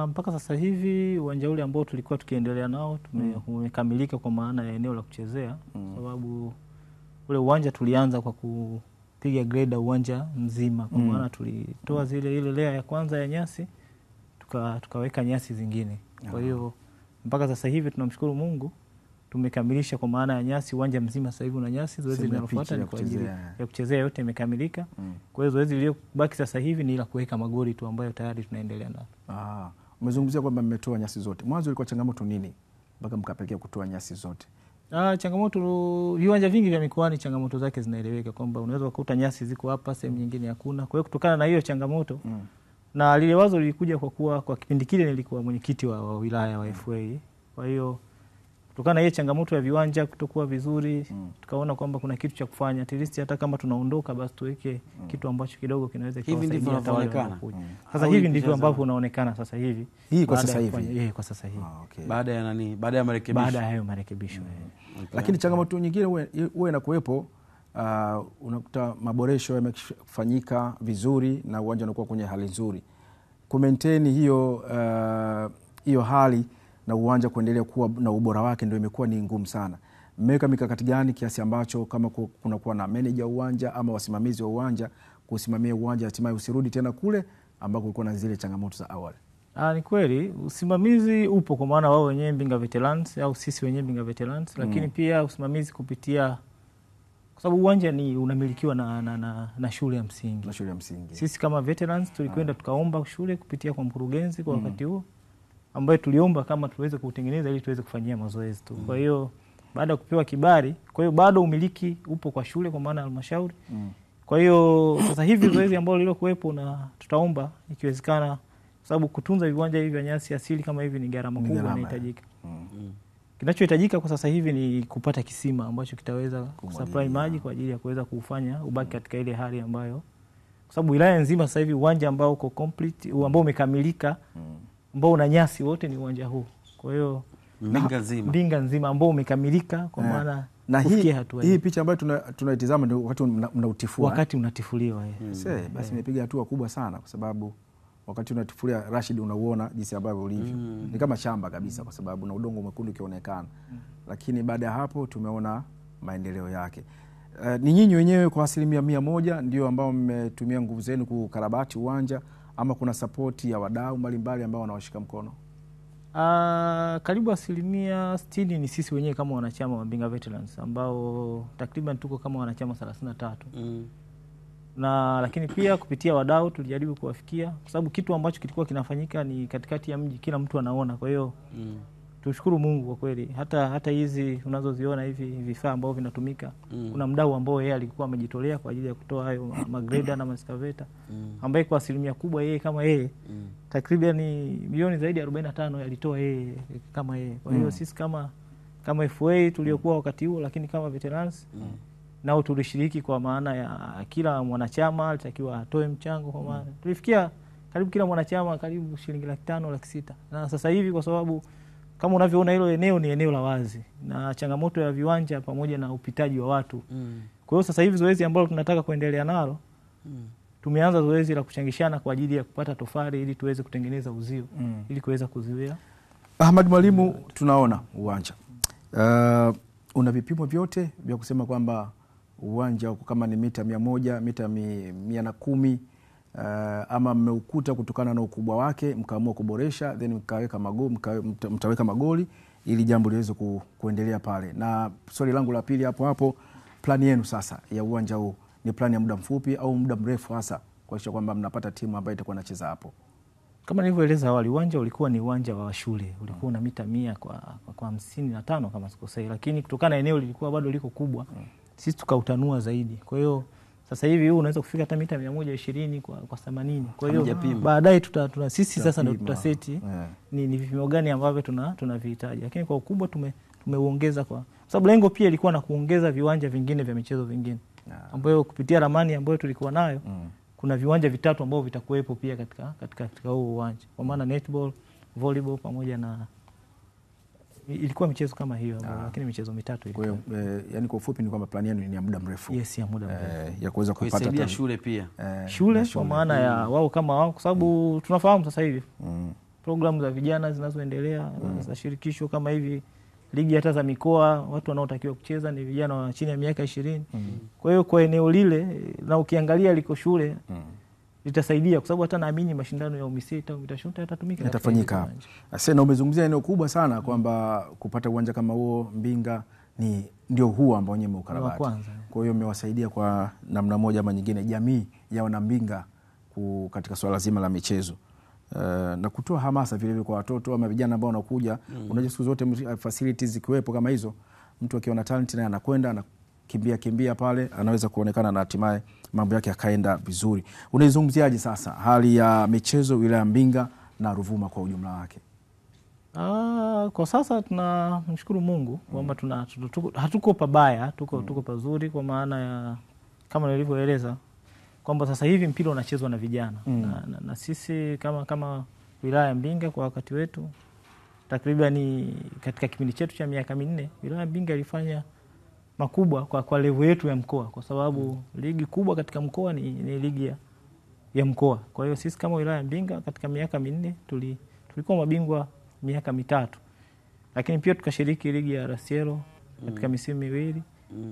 Mpaka sasa hivi uwanja ule ambao tulikuwa tukiendelea nao umekamilika kwa maana ya eneo la kuchezea, sababu ule uwanja tulianza kwa kupiga grade uwanja mzima, kwa maana tulitoa ile layer ya kwanza ya nyasi tukaweka nyasi zingine. Kwa hiyo mpaka sasa hivi tunamshukuru Mungu tumekamilisha kwa maana ya nyasi uwanja mzima sasa hivi una nyasi. Zoezi linalofuata ni kwa ajili ya kuchezea, yote imekamilika. Kwa hiyo zoezi lililobaki sasa hivi ni la kuweka magoli tu ambayo tayari tunaendelea nalo. Umezungumzia kwamba mmetoa nyasi zote. Mwanzo ilikuwa changamoto nini mpaka mkapelekea kutoa nyasi zote? Changamoto, viwanja vingi vya mikoani changamoto zake zinaeleweka kwamba unaweza kukuta nyasi ziko hapa sehemu nyingine hakuna. Kwa hiyo kutokana na hiyo changamoto na lile wazo lilikuja kwa kuwa kwa kipindi kile nilikuwa mwenyekiti wa wilaya wa FA. Kwa hiyo kutokana na hiyo changamoto ya viwanja kutokuwa vizuri, tukaona kwamba kuna kitu cha kufanya. At least hata kama tunaondoka basi tuweke kitu ambacho kidogo kinaweza kuwasaidia hata wale wanaokuja. Sasa hivi ndivyo ambavyo unaonekana sasa hivi. Kwa sasa hivi. Kwa sasa hivi. Baada ya nani? Baada ya marekebisho. Baada ya hayo marekebisho. Lakini changamoto nyingine huwa inakuwepo, unakuta maboresho yamefanyika vizuri na uwanja unakuwa kwenye hali nzuri. Kumaintain hiyo hali na uwanja kuendelea kuwa na ubora wake ndio imekuwa ni ngumu sana. Mmeweka mikakati gani kiasi ambacho kama kunakuwa na manager wa uwanja ama wasimamizi wa uwanja kusimamia uwanja hatimaye usirudi tena kule ambako kulikuwa na zile changamoto za awali? Ni kweli usimamizi upo kwa maana wao wenyewe Mbinga Veterans au sisi wenyewe Mbinga Veterans, lakini pia usimamizi kupitia, kwa sababu uwanja ni unamilikiwa na shule ya msingi. Na shule ya msingi. Sisi kama Veterans tulikwenda tukaomba shule kupitia kwa mkurugenzi kwa wakati huo, ambaye tuliomba kama tuweze kutengeneza ili tuweze kufanyia mazoezi tu. Kwa hiyo baada ya kupewa kibali, kwa hiyo bado umiliki upo kwa shule kwa maana halmashauri. Kwa hiyo sasa hivi zoezi ambalo lilokuwepo na tutaomba ikiwezekana, kwa sababu kutunza viwanja hivi vya nyasi asili kama hivi ni gharama kubwa inahitajika. Kinachohitajika kwa sasa hivi ni kupata kisima ambacho kitaweza kusupply maji kwa ajili ya kuweza kufanya ubaki katika ile hali ambayo, kwa sababu wilaya nzima sasa hivi uwanja ambao uko complete, ambao umekamilika, ambao una nyasi wote ni uwanja huu. Kwa hiyo Mbinga nzima ambao umekamilika kwa maana na hii picha ambayo tunaitazama ndio wakati mnautifulia. Wakati unatifuliwa basi imepiga hatua kubwa sana, kwa sababu wakati unatifulia Rashid unauona jinsi ambavyo ulivyo. Ni kama shamba kabisa kwa sababu na udongo mwekundu ukionekana. Lakini baada ya hapo tumeona maendeleo yake. Ni nyinyi wenyewe kwa 100% ndio ambao mmetumia nguvu zenu kukarabati uwanja ama kuna support ya wadau mbalimbali ambao wanawashika mkono? Karibu 60% ni sisi wenyewe kama wanachama wa Mbinga Veterans ambao takriban tuko kama wanachama 33. Na lakini pia kupitia wadau tulijaribu kuwafikia, kwa sababu kitu ambacho kilikuwa kinafanyika ni katikati ya mji, kila mtu anaona. Kwa hiyo tushukuru Mungu kwa kweli, hata hizi unazoziona hivi vifaa ambavyo vinatumika, kuna mdau ambao yeye alikuwa amejitolea kwa ajili ya kutoa hayo magreda na maskaveta, ambaye kwa asilimia kubwa yeye kama yeye takriban milioni zaidi ya 45 alitoa yeye kama yeye. Kwa hiyo sisi kama FA tuliokuwa wakati huo, lakini kama Veterans nao tulishiriki kwa maana ya kila mwanachama alitakiwa atoe mchango, kwa maana tulifikia karibu kila mwanachama karibu shilingi 500,000 600,000. Na sasa hivi kwa sababu kama unavyoona hilo eneo ni eneo la wazi na changamoto ya viwanja pamoja na upitaji wa watu. Kwa hiyo sasa hivi zoezi ambalo tunataka kuendelea nalo, tumeanza zoezi la kuchangishana kwa ajili ya kupata tofali ili tuweze kutengeneza uzio ili kuweza kuzuia. Ahmad Mwalimu, tunaona uwanja una vipimo vyote vya kusema kwamba uwanja kama ni mita 100, mita 110, ama mmeukuta kutokana na ukubwa wake mkaamua kuboresha then mtaweka magoli ili jambo liweze kuendelea pale. Na swali langu la pili hapo, plani yenu sasa ya uwanja huu ni plani ya muda mfupi au muda mrefu, hasa kuhakikisha kwamba mnapata timu ambayo itakuwa inacheza hapo? Kama nilivyoeleza awali, uwanja ulikuwa ni uwanja wa shule, ulikuwa una mita 100 kwa 55 kama sikosei, lakini kutokana na eneo lilikuwa bado liko kubwa, sisi tukautanua zaidi. Kwa hiyo sasa hivi huu unaweza kufika hata mita 120 kwa 80. Kwa hiyo baadaye sisi sasa ndio tutaseti ni vipimo gani ambavyo tunavihitaji, lakini kwa ukubwa tumeuongeza kwa sababu lengo pia ilikuwa na kuongeza viwanja vingine vya michezo vingine, ambayo kupitia ramani ambayo tulikuwa nayo kuna viwanja vitatu ambavyo vitakuwepo pia katika huo uwanja, kwa maana netball, volleyball pamoja na ilikuwa michezo kama hiyo, lakini michezo mitatu ilikuwa. Kwa hiyo yani kwa ufupi ni kwamba plani yenu ni ya muda mrefu. Yes, ya muda mrefu. Ya kuweza kupata shule pia. Shule kwa maana ya wao kama wao, kwa sababu tunafahamu sasa hivi programu za vijana zinazoendelea za shirikisho kama hivi, ligi hata za mikoa, watu wanaotakiwa kucheza ni vijana wa chini ya miaka 20. Kwa hiyo kwa eneo lile na ukiangalia liko shule litasaidia, kwa sababu hata naamini mashindano ya UMISETA au UMITASHUMTA yatatumika, yatafanyika. Sasa umezungumzia eneo kubwa sana kwamba kupata uwanja kama huo Mbinga ndio huo ambao wenyewe umeukarabati. Kwa hiyo umewasaidia kwa namna moja ama nyingine jamii ya wana Mbinga katika swala zima la michezo. Na kutoa hamasa vile vile kwa watoto ama vijana ambao wanakuja. Unajua siku zote facilities zikiwepo kama hizo, mtu akiona talent naye anakwenda na kimbia pale, anaweza kuonekana na hatimaye mambo yake yakaenda vizuri. Unaizungumziaje sasa hali ya michezo wilaya Mbinga na Ruvuma kwa ujumla wake? Kwa sasa tunamshukuru Mungu kwamba hatuko pabaya, tuko pazuri, kwa maana ya kama nilivyoeleza kwamba sasa hivi mpira unachezwa na vijana na sisi kama wilaya Mbinga kwa wakati wetu takriban katika kipindi chetu cha miaka 4 wilaya Mbinga ilifanya makubwa kwa level yetu ya mkoa, kwa sababu ligi kubwa katika mkoa ni ligi ya mkoa. Kwa hiyo sisi kama wilaya Mbinga katika miaka 4 tulikuwa mabingwa miaka 3, lakini pia tukashiriki ligi ya Rasiero katika misimu 2,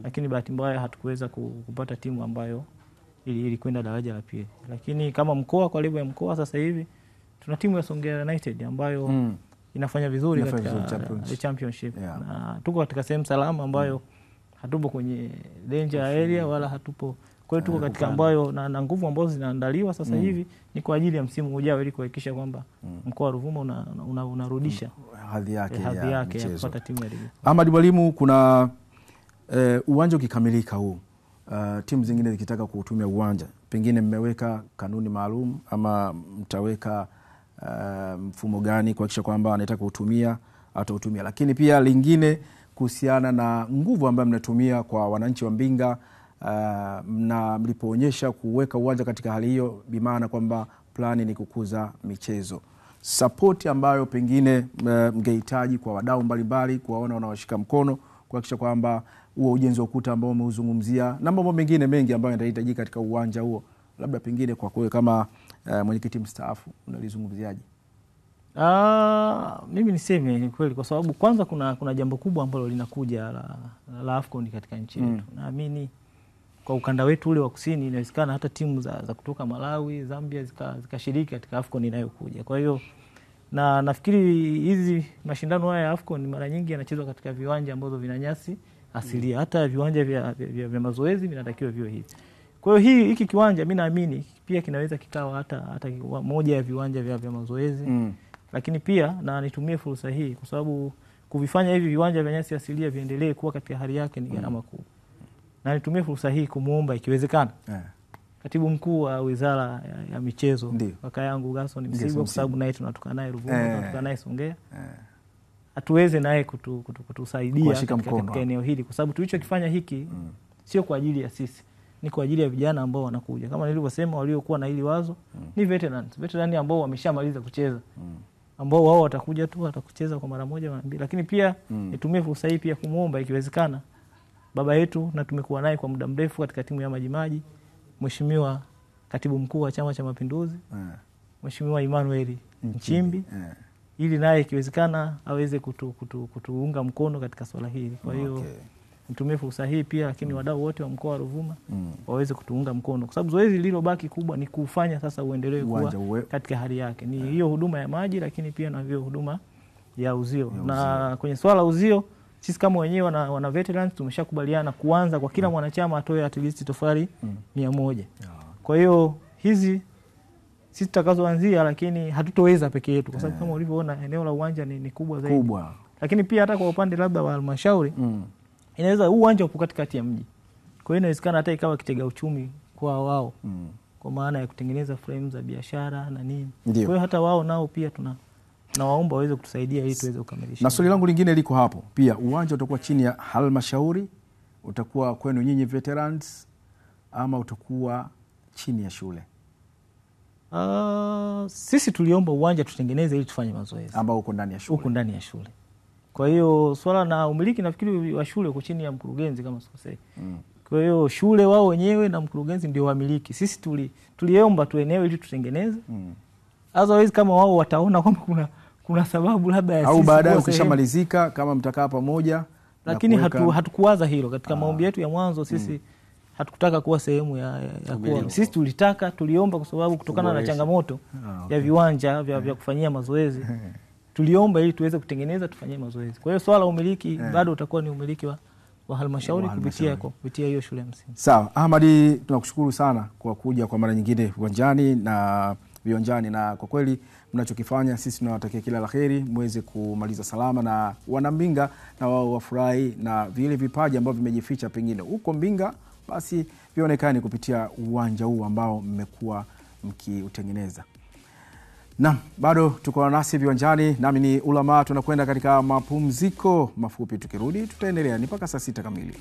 lakini bahati mbaya hatukuweza kupata timu ambayo ilikwenda daraja la pili. Lakini kama mkoa, kwa level ya mkoa sasa hivi tuna timu ya Songea United ambayo inafanya vizuri katika the championship. Na tuko katika sehemu salama ambayo hatupo kwenye danger area wala hatupo. Kwa hiyo tuko katika ambayo na nguvu ambazo zinaandaliwa sasa hivi ni kwa ajili ya msimu ujao, ili kuhakikisha kwamba mkoa wa Ruvuma unarudisha hadhi yake ya kupata timu ya ligi. Ahmad Mwalimu, kuna uwanja ukikamilika huu, timu zingine zikitaka kuutumia uwanja, pengine mmeweka kanuni maalum ama mtaweka mfumo gani kuhakikisha kwamba anataka kuutumia atautumia? Lakini pia lingine kuhusiana na nguvu ambayo mnatumia kwa wananchi wa Mbinga, na mlipoonyesha kuweka uwanja katika hali hiyo, bimaana kwamba plani ni kukuza michezo, support ambayo pengine mngehitaji kwa wadau mbalimbali, kuwaona wanawashika mkono kuhakikisha kwamba huo ujenzi wa ukuta ambao umeuzungumzia na mambo mengine mengi ambayo yanahitajika katika uwanja huo, labda pengine kwa kweli kama mwenyekiti mstaafu unalizungumziaje? Mimi niseme ni kweli, kwa sababu kwanza kuna jambo kubwa ambalo linakuja la AFCON katika nchi yetu. Naamini kwa ukanda wetu ule wa kusini inawezekana hata timu za kutoka Malawi, Zambia zikashiriki katika AFCON inayokuja. Kwa hiyo na nafikiri hizi mashindano haya ya AFCON mara nyingi yanachezwa katika viwanja ambazo vina nyasi asilia. Hata viwanja vya mazoezi vinatakiwa viwe hivi. Kwa hiyo hiki kiwanja mimi naamini pia kinaweza kikawa hata moja ya viwanja vya mazoezi. Lakini pia na nitumie fursa hii, kwa sababu kuvifanya hivi viwanja vya nyasi asilia viendelee kuwa katika hali yake ni gharama kubwa. Na nitumie fursa hii kumuomba ikiwezekana Katibu Mkuu wa Wizara ya Michezo, kaka yangu Gaston Msigwa, kwa sababu naye tunatoka naye Ruvuma, tunatoka naye Songea, atuweze naye kutusaidia katika eneo hili, kwa sababu tulichokifanya hiki sio kwa ajili ya sisi, ni kwa ajili ya vijana ambao wanakuja. Kama nilivyosema, waliokuwa na hili wazo ni veterani ambao wameshamaliza kucheza, ambao wao watakuja tu watakucheza kwa mara moja mara mbili. Lakini pia nitumie fursa hii pia kumuomba ikiwezekana baba yetu, na tumekuwa naye kwa muda mrefu katika timu ya Majimaji, Mheshimiwa Katibu Mkuu wa Chama cha Mapinduzi, Mheshimiwa Emmanuel Nchimbi, ili naye ikiwezekana aweze kutuunga mkono katika swala hili. Kwa hiyo nitumie fursa hii pia lakini wadau wote wa mkoa wa Ruvuma waweze kutuunga mkono, kwa sababu zoezi lililobaki kubwa ni kufanya sasa uendelee kuwa katika hali yake. Ni hiyo huduma ya maji, lakini pia na hiyo huduma ya uzio. Na kwenye swala uzio, sisi kama wenyewe wana veterans tumeshakubaliana kuanza kwa kila mwanachama atoe at least tofali 100. Kwa hiyo hizi sisi tutakazoanzia, lakini hatutoweza peke yetu kwa sababu kama ulivyoona eneo la uwanja ni kubwa zaidi. Lakini pia hata kwa upande labda wa halmashauri inaweza uwanja upo katikati ya mji. Kwa hiyo inawezekana hata ikawa kitega uchumi kwa wao. Kwa maana ya kutengeneza frame za biashara na nini. Kwa hiyo hata wao nao pia tunawaomba waweze kutusaidia ili tuweze kukamilisha. Na swali langu lingine liko hapo. Pia uwanja utakuwa chini ya halmashauri, utakuwa kwenu nyinyi veterans, ama utakuwa chini ya shule? Sisi tuliomba uwanja tutengeneze ili tufanye mazoezi. Ambao uko ndani ya shule. Uko ndani ya shule. Kwa hiyo swala na umiliki nafikiri wa shule uko chini ya mkurugenzi kama sikosei. Kwa hiyo shule wao wenyewe na mkurugenzi ndio wamiliki. Sisi tuliomba tu eneo ili tutengeneze. Otherwise kama wao wataona kwamba kuna sababu labda ya au baadaye ukishamalizika kama mtakaa pamoja, lakini hatukuwaza hilo katika maombi yetu ya mwanzo. Sisi hatukutaka kuwa sehemu ya kuwa. Sisi tuliomba kwa sababu kutokana na changamoto ya viwanja vya kufanyia mazoezi tuliomba ili tuweze kutengeneza tufanyie mazoezi. Kwa hiyo swala umiliki bado utakuwa ni umiliki wa halmashauri kupitia hiyo shule ya msingi. Sawa, Ahmadi, tunakushukuru sana kwa kuja kwa mara nyingine viwanjani na kwa kweli mnachokifanya sisi tunawatakia kila laheri, muweze kumaliza salama na wana Mbinga na wao wafurahi na vile vipaji ambavyo vimejificha pengine huko Mbinga basi vionekane kupitia uwanja huu ambao mmekuwa mkiutengeneza. Naam, bado tuko nasi viwanjani, nami ni Ulama. Tunakwenda katika mapumziko mafupi, tukirudi tutaendelea ni mpaka saa 6 kamili.